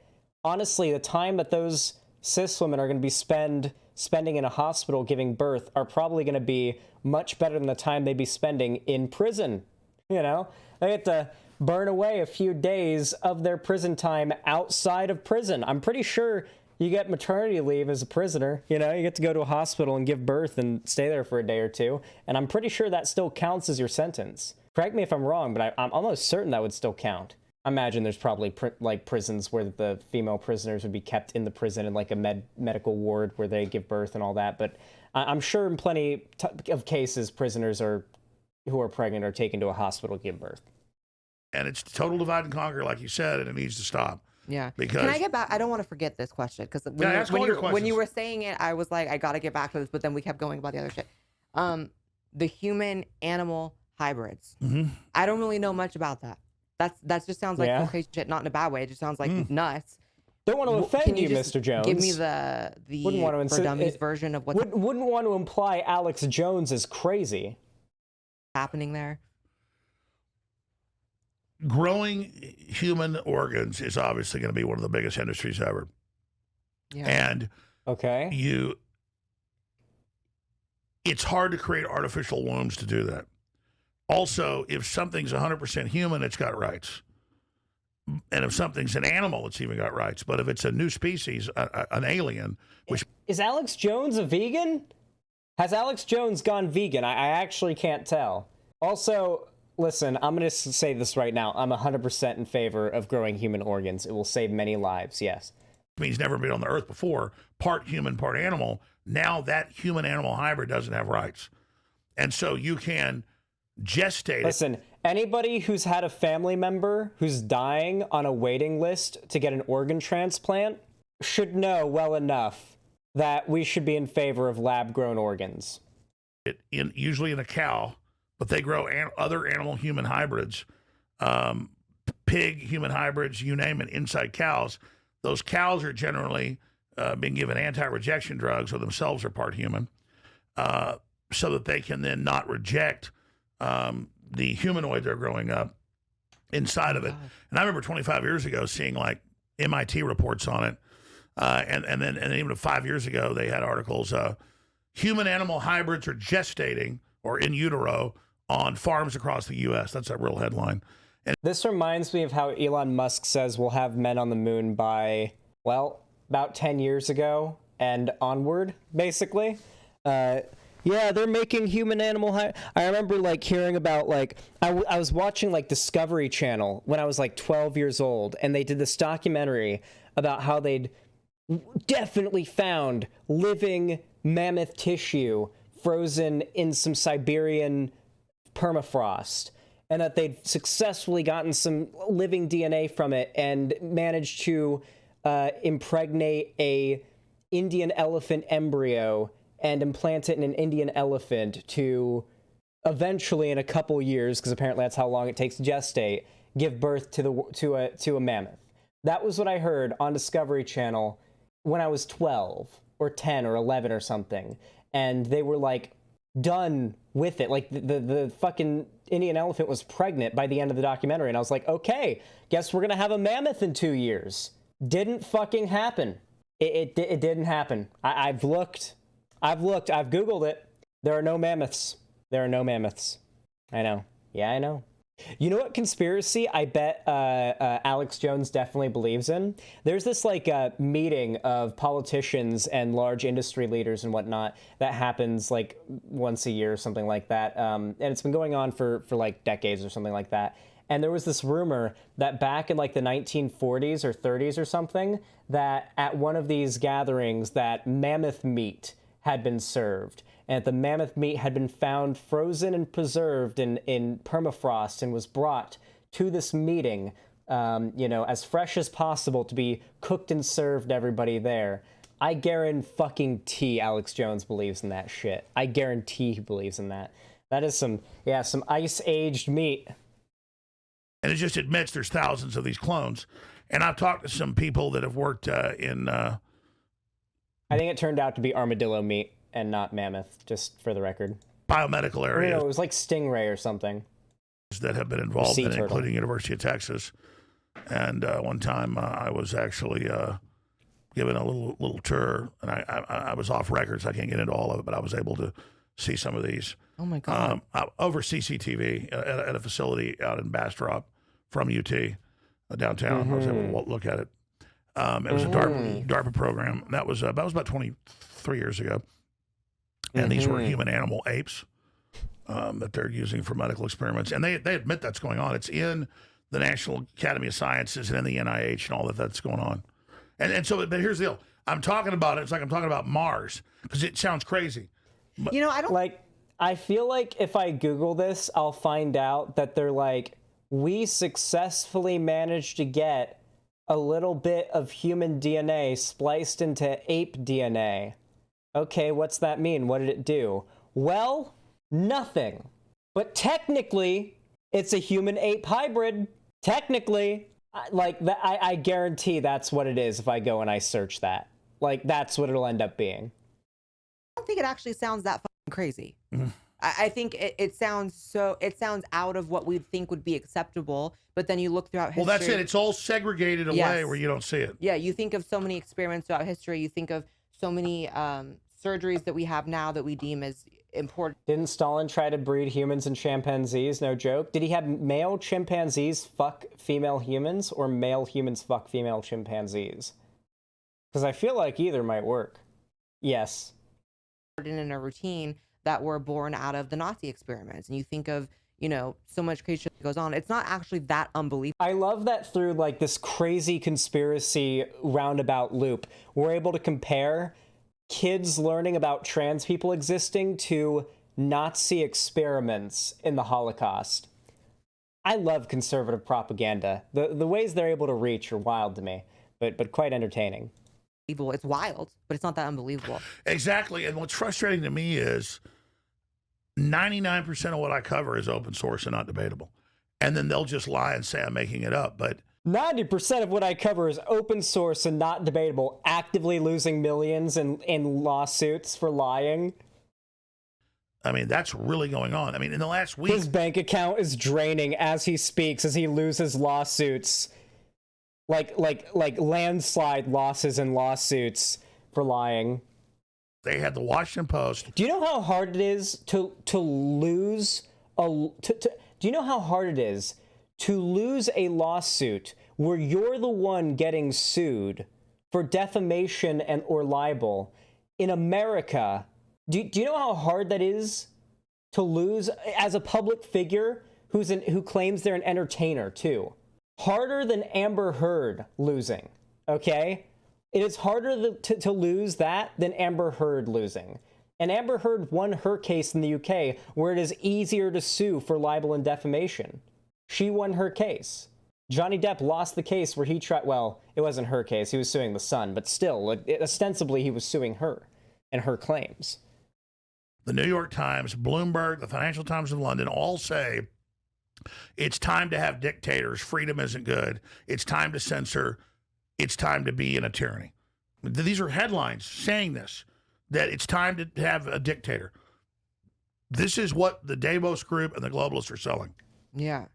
Speaker 1: Honestly, the time that those cis women are going to be spending in a hospital giving birth are probably going to be much better than the time they'd be spending in prison. You know, they get to burn away a few days of their prison time outside of prison. I'm pretty sure you get maternity leave as a prisoner. You know, you get to go to a hospital and give birth and stay there for a day or 2. And I'm pretty sure that still counts as your sentence. Correct me if I'm wrong, but I'm almost certain that would still count. I imagine there's probably prisons where the female prisoners would be kept in the prison in like a medical ward where they give birth and all that. But I'm sure in plenty of cases, prisoners who are pregnant are taken to a hospital to give birth.
Speaker 2: And it's total divide and conquer, like you said, and it needs to stop.
Speaker 4: Yeah.
Speaker 2: Because
Speaker 4: can I get back? I don't want to forget this question because when you were saying it, I was like, I got to get back to this, but then we kept going about the other shit. The human animal hybrids.
Speaker 2: Mm-hmm.
Speaker 4: I don't really know much about that. That just sounds like okay shit, not in a bad way. It just sounds like nuts.
Speaker 1: Don't want to offend you, Mr. Jones.
Speaker 4: Give me the for dummies version of what's
Speaker 1: wouldn't want to imply Alex Jones is crazy.
Speaker 4: Happening there.
Speaker 2: Growing human organs is obviously going to be one of the biggest industries ever.
Speaker 4: Yeah.
Speaker 2: And
Speaker 1: okay,
Speaker 2: it's hard to create artificial wombs to do that. Also, if something's 100% human, it's got rights. And if something's an animal, it's even got rights. But if it's a new species, an alien, which...
Speaker 1: Is Alex Jones a vegan? Has Alex Jones gone vegan? I actually can't tell. Also, listen, I'm going to say this right now. I'm 100% in favor of growing human organs. It will save many lives, yes.
Speaker 2: I mean, he's never been on the earth before, part human, part animal. Now that human-animal hybrid doesn't have rights. And so you can... gestate.
Speaker 1: Listen, anybody who's had a family member who's dying on a waiting list to get an organ transplant should know well enough that we should be in favor of lab-grown organs.
Speaker 2: Usually in a cow, but they grow other animal-human hybrids, pig human hybrids, you name it, inside cows. Those cows are generally being given anti-rejection drugs, or themselves are part human. so that they can then not reject the humanoid they're growing up inside of it. And I remember 25 years ago seeing like MIT reports on it. And then even 5 years ago, they had articles, human animal hybrids are gestating or in utero on farms across the U.S. That's a real headline. And
Speaker 1: this reminds me of how Elon Musk says we'll have men on the moon by, well, about 10 years ago and onward, basically. Yeah, they're making human animal I remember like hearing about like I was watching like Discovery Channel when I was like 12 years old, and they did this documentary about how they'd definitely found living mammoth tissue frozen in some Siberian permafrost, and that they'd successfully gotten some living DNA from it and managed to impregnate a Indian elephant embryo and implant it in an Indian elephant to eventually, in a couple years, because apparently that's how long it takes to gestate, give birth to a mammoth. That was what I heard on Discovery Channel when I was 12 or 10 or 11 or something. And they were like done with it. Like the fucking Indian elephant was pregnant by the end of the documentary. And I was like, okay, guess we're going to have a mammoth in 2 years. Didn't fucking happen. It didn't happen. I've looked. I've Googled it. There are no mammoths. There are no mammoths. I know. Yeah, I know. You know what conspiracy I bet Alex Jones definitely believes in? There's this like meeting of politicians and large industry leaders and whatnot that happens like once a year or something like that. And it's been going on for like decades or something like that. And there was this rumor that back in like the 1940s or 30s or something, that at one of these gatherings that mammoth meat had been served, and the mammoth meat had been found frozen and preserved in permafrost and was brought to this meeting, as fresh as possible to be cooked and served to everybody there. I guarantee Alex Jones believes in that shit. I guarantee he believes in that. That is some ice-aged meat.
Speaker 2: And it just admits there's thousands of these clones. And I've talked to some people that have worked in...
Speaker 1: I think it turned out to be armadillo meat and not mammoth, just for the record.
Speaker 2: Biomedical areas.
Speaker 1: It was like stingray or something.
Speaker 2: That have been involved in it, including University of Texas. And one time I was actually given a little tour, and I was off records. I can't get into all of it, but I was able to see some of these.
Speaker 4: Oh, my God.
Speaker 2: Over CCTV at a facility out in Bastrop from UT downtown. I was able to look at it. It was a DARPA program. That was about 23 years ago. And these were human animal apes that they're using for medical experiments. And they admit that's going on. It's in the National Academy of Sciences and in the NIH and all that's going on. And so, but here's the deal. I'm talking about it. It's like I'm talking about Mars because it sounds crazy. But,
Speaker 4: I don't
Speaker 1: like. I feel like if I Google this, I'll find out that they're like, we successfully managed to get a little bit of human DNA spliced into ape DNA. Okay, what's that mean? What did it do? Well, nothing. But technically, it's a human-ape hybrid. Technically, I guarantee that's what it is if I go and I search that. Like, that's what it'll end up being.
Speaker 4: I don't think it actually sounds that fucking crazy.
Speaker 2: Mm-hmm.
Speaker 4: I think it sounds out of what we think would be acceptable, but then you look throughout history.
Speaker 2: Well, that's it. It's all segregated away where you don't see it.
Speaker 4: Yeah, you think of so many experiments throughout history. You think of so many surgeries that we have now that we deem as important.
Speaker 1: Didn't Stalin try to breed humans and chimpanzees? No joke. Did he have male chimpanzees fuck female humans or male humans fuck female chimpanzees? Because I feel like either might work. Yes.
Speaker 4: In a routine that were born out of the Nazi experiments. And you think of, so much crazy shit that goes on. It's not actually that unbelievable.
Speaker 1: I love that through like this crazy conspiracy roundabout loop, we're able to compare kids learning about trans people existing to Nazi experiments in the Holocaust. I love conservative propaganda. The ways they're able to reach are wild to me, but quite entertaining.
Speaker 4: It's wild, but it's not that unbelievable.
Speaker 2: Exactly. And what's frustrating to me is 99% of what I cover is open source and not debatable. And then they'll just lie and say I'm making it up. But
Speaker 1: 90% of what I cover is open source and not debatable, actively losing millions in lawsuits for lying.
Speaker 2: I mean, that's really going on. I mean, in the last week,
Speaker 1: his bank account is draining as he speaks, as he loses lawsuits, like landslide losses and lawsuits for lying.
Speaker 2: they had the Washington Post.
Speaker 1: Do you know how hard it is to lose do you know how hard it is to lose a lawsuit where you're the one getting sued for defamation and or libel in America? Do you know how hard that is to lose as a public figure who claims they're an entertainer too? Harder than Amber Heard losing, okay? It is harder to lose that than Amber Heard losing. And Amber Heard won her case in the UK, where it is easier to sue for libel and defamation. She won her case. Johnny Depp lost the case where he tried, well, it wasn't her case, he was suing the Sun, but still, ostensibly he was suing her and her claims.
Speaker 2: The New York Times, Bloomberg, the Financial Times of London all say it's time to have dictators. Freedom isn't good. It's time to censor. It's time to be in a tyranny. These are headlines saying this, that it's time to have a dictator. This is what the Davos Group and the globalists are selling.
Speaker 4: Yeah.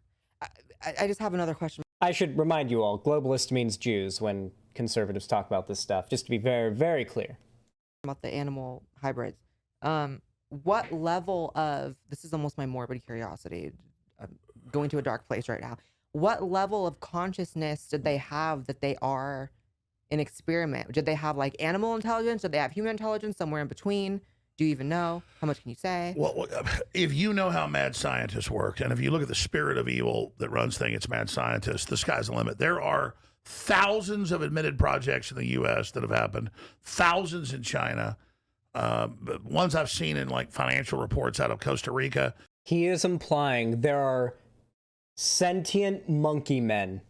Speaker 4: I just have another question.
Speaker 1: I should remind you all, globalist means Jews when conservatives talk about this stuff, just to be very, very clear.
Speaker 4: About the animal hybrids. What level of, this is almost my morbid curiosity, I'm going to a dark place right now. What level of consciousness did they have that they are an experiment? Did they have like animal intelligence? Did they have human intelligence, somewhere in between? Do you even know? How much can you say?
Speaker 2: Well, if you know how mad scientists work, and if you look at the spirit of evil that runs things, it's mad scientists, the sky's the limit. There are thousands of admitted projects in the U.S. that have happened, thousands in China, ones I've seen in like financial reports out of Costa Rica.
Speaker 1: He is implying there are sentient monkey men.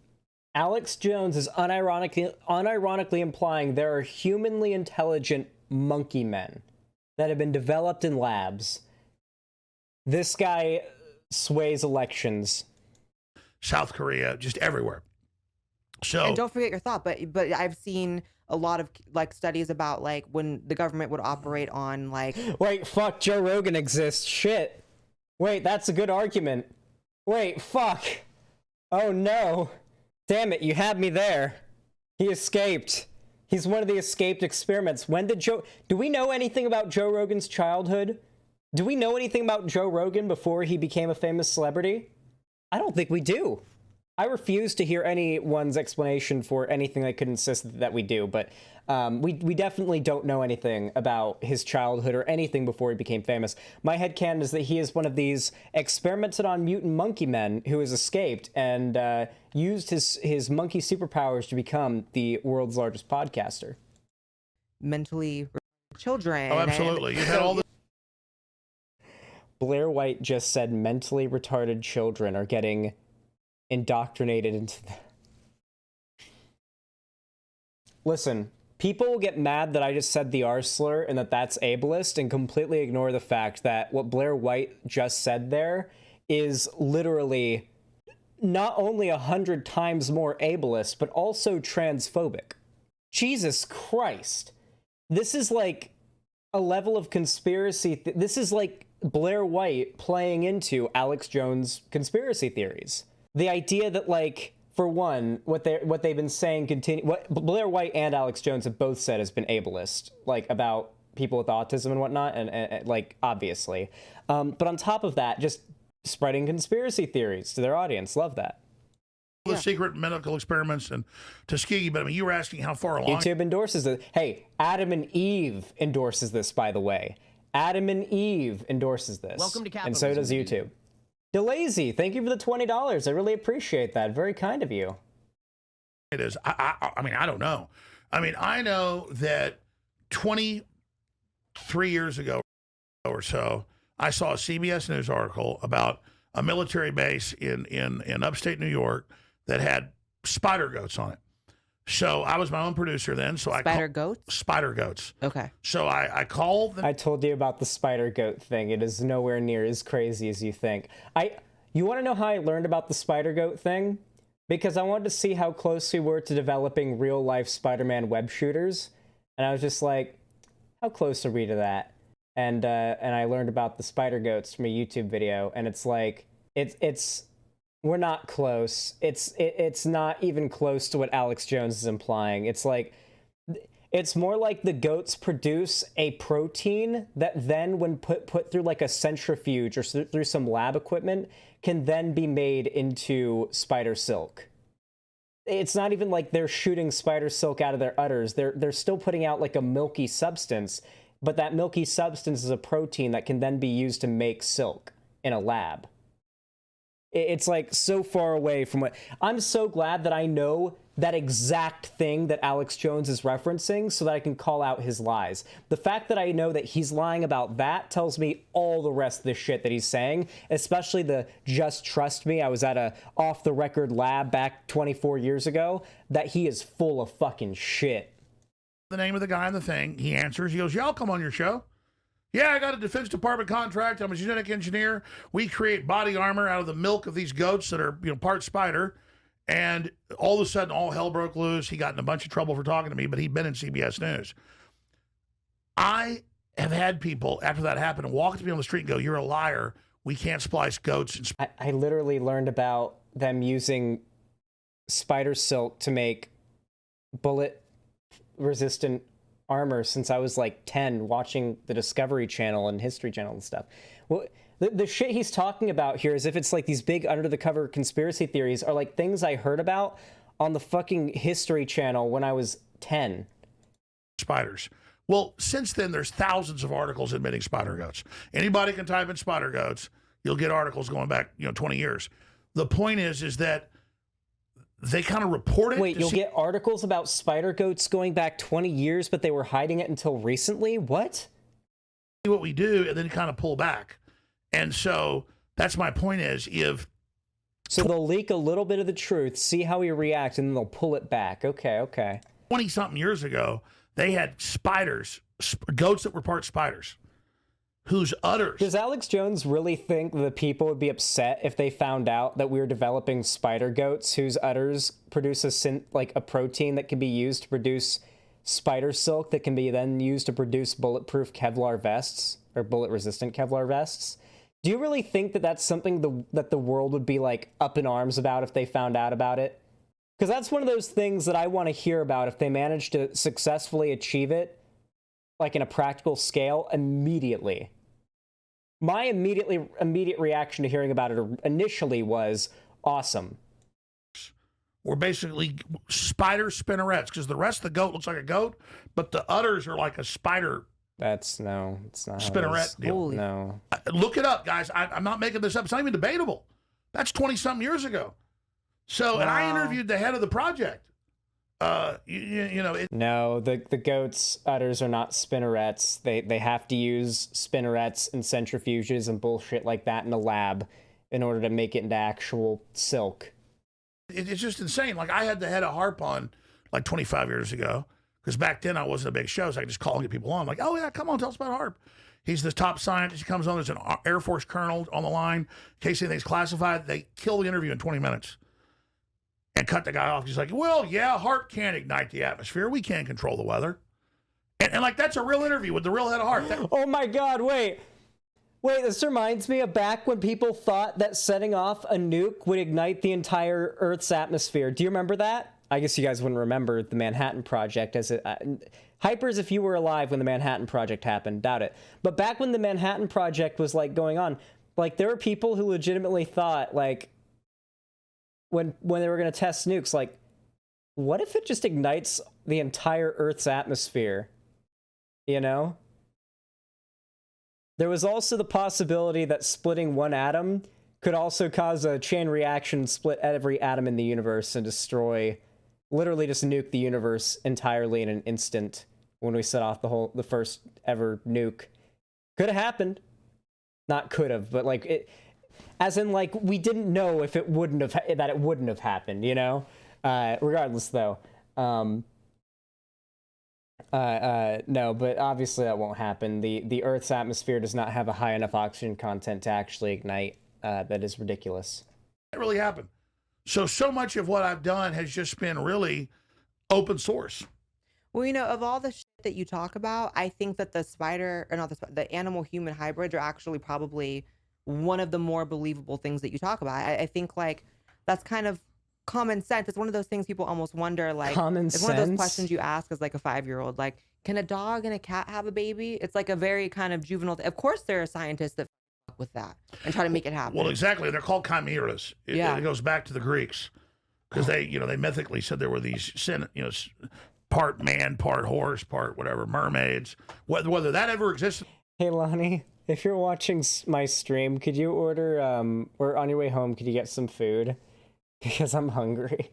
Speaker 1: Alex Jones is unironically implying there are humanly intelligent monkey men that have been developed in labs. This guy sways elections.
Speaker 2: South Korea, just everywhere. So,
Speaker 4: and don't forget your thought, but I've seen a lot of like studies about like when the government would operate on like,
Speaker 1: wait, fuck, Joe Rogan exists. Shit. Wait, that's a good argument. Wait, fuck. Oh no. Damn it, you had me there. He escaped. He's one of the escaped experiments. When did do we know anything about Joe Rogan's childhood? Do we know anything about Joe Rogan before he became a famous celebrity? I don't think we do. I refuse to hear anyone's explanation for anything that could insist that we do, but we definitely don't know anything about his childhood or anything before he became famous. My headcanon is that he is one of these experimented on mutant monkey men who has escaped and used his monkey superpowers to become the world's largest podcaster.
Speaker 4: Mentally children.
Speaker 2: Oh, absolutely. You had all the
Speaker 1: Blaire White just said mentally retarded children are getting indoctrinated into the... Listen, people will get mad that I just said the R slur and that's ableist and completely ignore the fact that what Blaire White just said there is literally not only 100 times more ableist, but also transphobic. Jesus Christ. This is like a level of conspiracy. This is like Blaire White playing into Alex Jones' conspiracy theories. The idea that, like, for one, what they've been saying what Blaire White and Alex Jones have both said has been ableist, like about people with autism and whatnot, and like obviously. But on top of that, just spreading conspiracy theories to their audience. Love that.
Speaker 2: the secret medical experiments and Tuskegee, but I mean, you were asking how far along.
Speaker 1: YouTube endorses it. Hey, Adam and Eve endorses this, by the way. Adam and Eve endorses this.
Speaker 7: Welcome to
Speaker 1: and so does
Speaker 7: capitalism,
Speaker 1: YouTube. DeLazy, thank you for the $20. I really appreciate that. Very kind of you.
Speaker 2: It is. I mean, I don't know. I mean, I know that 23 years ago or so, I saw a CBS News article about a military base in upstate New York that had spider goats on it. So I was my own producer then. So
Speaker 4: Spider goats?
Speaker 2: Spider goats.
Speaker 4: Okay.
Speaker 2: So I called them.
Speaker 1: I told you about the spider goat thing. It is nowhere near as crazy as you think. You want to know how I learned about the spider goat thing? Because I wanted to see how close we were to developing real life Spider-Man web shooters. And I was just like, how close are we to that? and I learned about the spider goats from a YouTube video, and it's like we're not close. It's not even close to what Alex Jones is implying. It's like it's more like the goats produce a protein that then, when put through like a centrifuge or through some lab equipment, can then be made into spider silk. It's not even like they're shooting spider silk out of their udders. They're still putting out like a milky substance, but that milky substance is a protein that can then be used to make silk in a lab. It's like so far away from what... I'm so glad that I know that exact thing that Alex Jones is referencing so that I can call out his lies. The fact that I know that he's lying about that tells me all the rest of the shit that he's saying, especially the just trust me, I was at a off-the-record lab back 24 years ago, that he is full of fucking shit.
Speaker 2: The name of the guy in the thing, he answers, he goes, yeah, I'll come on your show. Yeah, I got a Defense Department contract. I'm a genetic engineer. We create body armor out of the milk of these goats that are, part spider. And all of a sudden, all hell broke loose. He got in a bunch of trouble for talking to me, but he'd been in CBS News. I have had people, after that happened, walk up to me on the street and go, you're a liar. We can't splice goats. And
Speaker 1: I literally learned about them using spider silk to make bullet-resistant armor since I was like 10, watching the Discovery Channel and History Channel and stuff. Well, the shit he's talking about here is if it's like these big under-the-cover conspiracy theories are like things I heard about on the fucking History Channel when I was 10.
Speaker 2: Spiders. Well, since then, there's thousands of articles admitting spider goats. Anybody can type in spider goats. You'll get articles going back, 20 years. The point is that they kind of report it.
Speaker 1: Wait, you'll get articles about spider goats going back 20 years, but they were hiding it until recently? What?
Speaker 2: What we do, and then kind of pull back. And so that's my point is
Speaker 1: So they'll leak a little bit of the truth, see how we react, and then they'll pull it back. Okay.
Speaker 2: 20-something years ago, they had spiders, goats that were part spiders, whose udders...
Speaker 1: Does Alex Jones really think the people would be upset if they found out that we were developing spider goats whose udders produce a protein that can be used to produce spider silk that can be then used to produce bulletproof Kevlar vests or bullet-resistant Kevlar vests? Do you really think that that's something that the world would be like up in arms about if they found out about it? Because that's one of those things that I want to hear about if they manage to successfully achieve it, like in a practical scale, immediately. My immediate reaction to hearing about it initially was awesome.
Speaker 2: We're basically spider spinnerets because the rest of the goat looks like a goat, but the udders are like a spider.
Speaker 1: It's not
Speaker 2: spinneret deal.
Speaker 1: No.
Speaker 2: Look it up, guys. I'm not making this up. It's not even debatable. That's 20-something years ago. So, wow. And I interviewed the head of the project. No,
Speaker 1: the goats' udders are not spinnerets. They have to use spinnerets and centrifuges and bullshit like that in a lab in order to make it into actual silk.
Speaker 2: It's just insane. Like, I had the head of HARP on like 25 years ago, because back then I wasn't a big show, so I could just call and get people on. Like, oh yeah, come on, tell us about HARP. He's the top scientist. He comes on, there's an Air Force colonel on the line. In case anything's classified, they kill the interview in 20 minutes. And cut the guy off. He's like, well, yeah, HARP can't ignite the atmosphere. We can't control the weather. And like, that's a real interview with the real head of HARP.
Speaker 1: Oh my God, wait, this reminds me of back when people thought that setting off a nuke would ignite the entire Earth's atmosphere. Do you remember that? I guess you guys wouldn't remember the Manhattan Project as it... Hypers, if you were alive when the Manhattan Project happened, doubt it. But back when the Manhattan Project was like going on, like there were people who legitimately thought like, when they were going to test nukes, like, what if it just ignites the entire Earth's atmosphere? You know? There was also the possibility that splitting one atom could also cause a chain reaction, split every atom in the universe and literally just nuke the universe entirely in an instant when we set off the first ever nuke. Could have happened. Not could have, but like it... As in, like, we didn't know if it wouldn't have happened, you know? Regardless, though. No, but obviously that won't happen. The Earth's atmosphere does not have a high enough oxygen content to actually ignite. That is ridiculous.
Speaker 2: It really happened. So much of what I've done has just been really open source.
Speaker 4: Well, of all the that you talk about, I think that the spider, or not the animal human hybrids are actually probably one of the more believable things that you talk about. I think like that's kind of common sense. It's one of those things people almost wonder, like,
Speaker 1: Common
Speaker 4: it's one of those
Speaker 1: sense?
Speaker 4: questions you ask as like a 5-year-old, like, can a dog and a cat have a baby? It's like a very kind of juvenile. Of course, there are scientists that fuck with that and try to make it happen.
Speaker 2: Well, exactly. They're called chimeras. It goes back to the Greeks because they mythically said there were these part man, part horse, part whatever, mermaids. Whether that ever existed.
Speaker 1: Hey, Lonnie, if you're watching my stream, could you order, or on your way home, could you get some food? Because I'm hungry.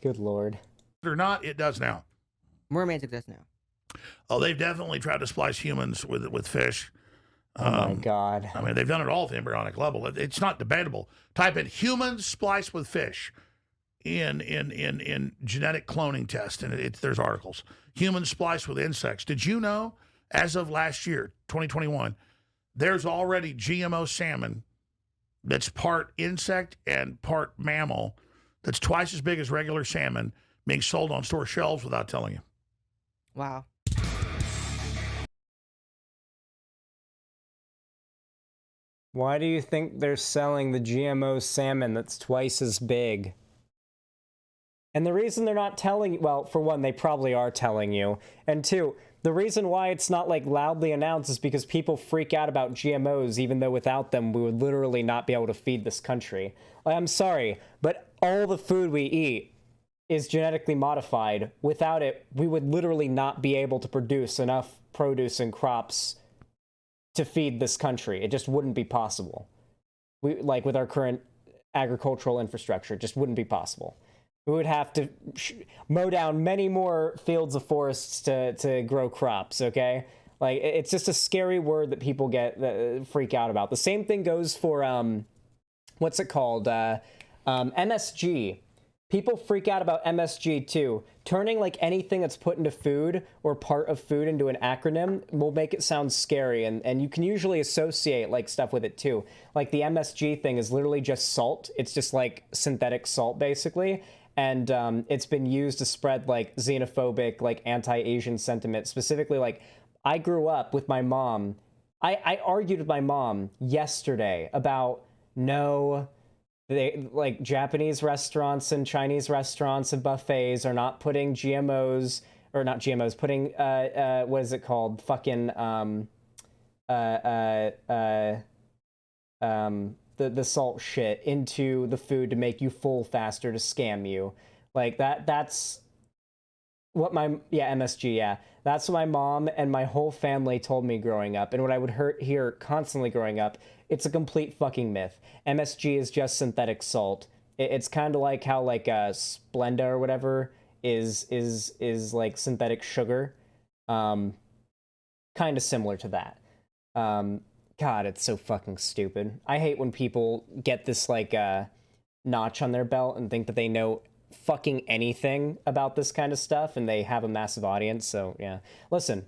Speaker 1: Good Lord.
Speaker 2: Or not, it does now.
Speaker 4: Mermaids exist now.
Speaker 2: Oh, they've definitely tried to splice humans with fish.
Speaker 1: Oh my God.
Speaker 2: I mean, they've done it all at the embryonic level. It's not debatable. Type in humans spliced with fish in genetic cloning test, and there's articles. Humans spliced with insects. Did you know, as of last year, 2021, there's already GMO salmon that's part insect and part mammal that's twice as big as regular salmon being sold on store shelves without telling you.
Speaker 4: Wow.
Speaker 1: Why do you think they're selling the GMO salmon that's twice as big? And the reason they're not telling, well, for one, they probably are telling you. And two, the reason why it's not like loudly announced is because people freak out about GMOs, even though without them, we would literally not be able to feed this country. I'm sorry, but all the food we eat is genetically modified. Without it, we would literally not be able to produce enough produce and crops to feed this country. It just wouldn't be possible. Like with our current agricultural infrastructure, it just wouldn't be possible. We would have to mow down many more fields of forests to grow crops, okay? Like, it's just a scary word that people freak out about. The same thing goes for, what's it called? MSG. People freak out about MSG too. Turning like anything that's put into food or part of food into an acronym will make it sound scary, and you can usually associate like stuff with it too. Like the MSG thing is literally just salt. It's just like synthetic salt basically. And it's been used to spread like xenophobic, like anti-Asian sentiment. Specifically, like I grew up with my mom. I argued with my mom yesterday about like Japanese restaurants and Chinese restaurants and buffets are not putting GMOs, or not GMOs, putting what is it called? Fucking the salt shit into the food to make you full faster, to scam you. Like that's what MSG, that's what my mom and my whole family told me growing up, and what I would hear constantly growing up. It's a complete fucking myth. MSG is just synthetic salt. It's kind of like how like Splenda or whatever is like synthetic sugar. Kind of similar to that. God, it's so fucking stupid. I hate when people get this like notch on their belt and think that they know fucking anything about this kind of stuff, and they have a massive audience. So yeah, listen,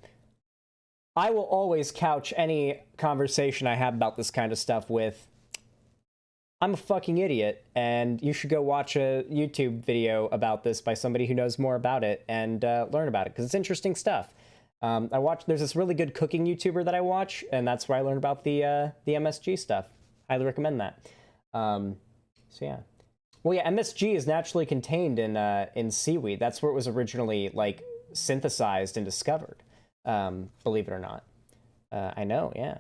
Speaker 1: I will always couch any conversation I have about this kind of stuff with, I'm a fucking idiot, and you should go watch a YouTube video about this by somebody who knows more about it and learn about it, because it's interesting stuff. There's this really good cooking YouTuber that I watch, and that's where I learned about the MSG stuff. Highly recommend that. So yeah. Well, yeah, MSG is naturally contained in seaweed. That's where it was originally like synthesized and discovered. Believe it or not. I know, yeah.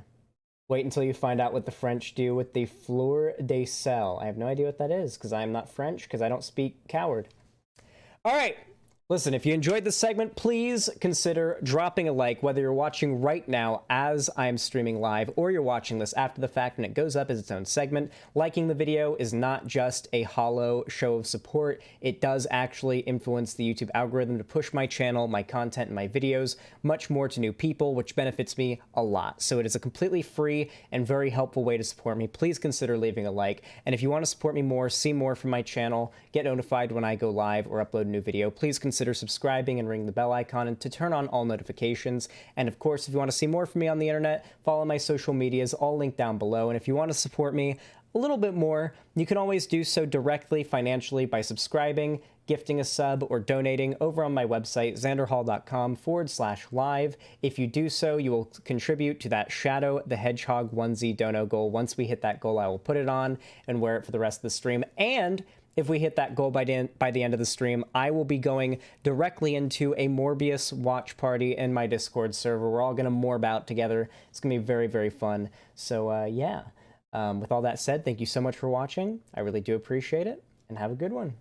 Speaker 1: Wait until you find out what the French do with the fleur de sel. I have no idea what that is, because I am not French, because I don't speak coward. All right. Listen, if you enjoyed this segment, please consider dropping a like, whether you're watching right now as I'm streaming live, or you're watching this after the fact and it goes up as its own segment. Liking the video is not just a hollow show of support. It does actually influence the YouTube algorithm to push my channel, my content, and my videos much more to new people, which benefits me a lot. So it is a completely free and very helpful way to support me. Please consider leaving a like. And if you want to support me more, see more from my channel, get notified when I go live or upload a new video, please consider subscribing and ring the bell icon and to turn on all notifications. And of course, if you want to see more from me on the internet, follow my social medias, all linked down below. And if you want to support me a little bit more, you can always do so directly financially by subscribing, gifting a sub, or donating over on my website, xanderhall.com/live. If you do so, you will contribute to that Shadow the Hedgehog onesie dono goal. Once we hit that goal, I will put it on and wear it for the rest of the stream. And if we hit that goal by the end of the stream, I will be going directly into a Morbius watch party in my Discord server. We're all going to morb out together. It's going to be very, very fun. So, yeah. With all that said, thank you so much for watching. I really do appreciate it, and have a good one.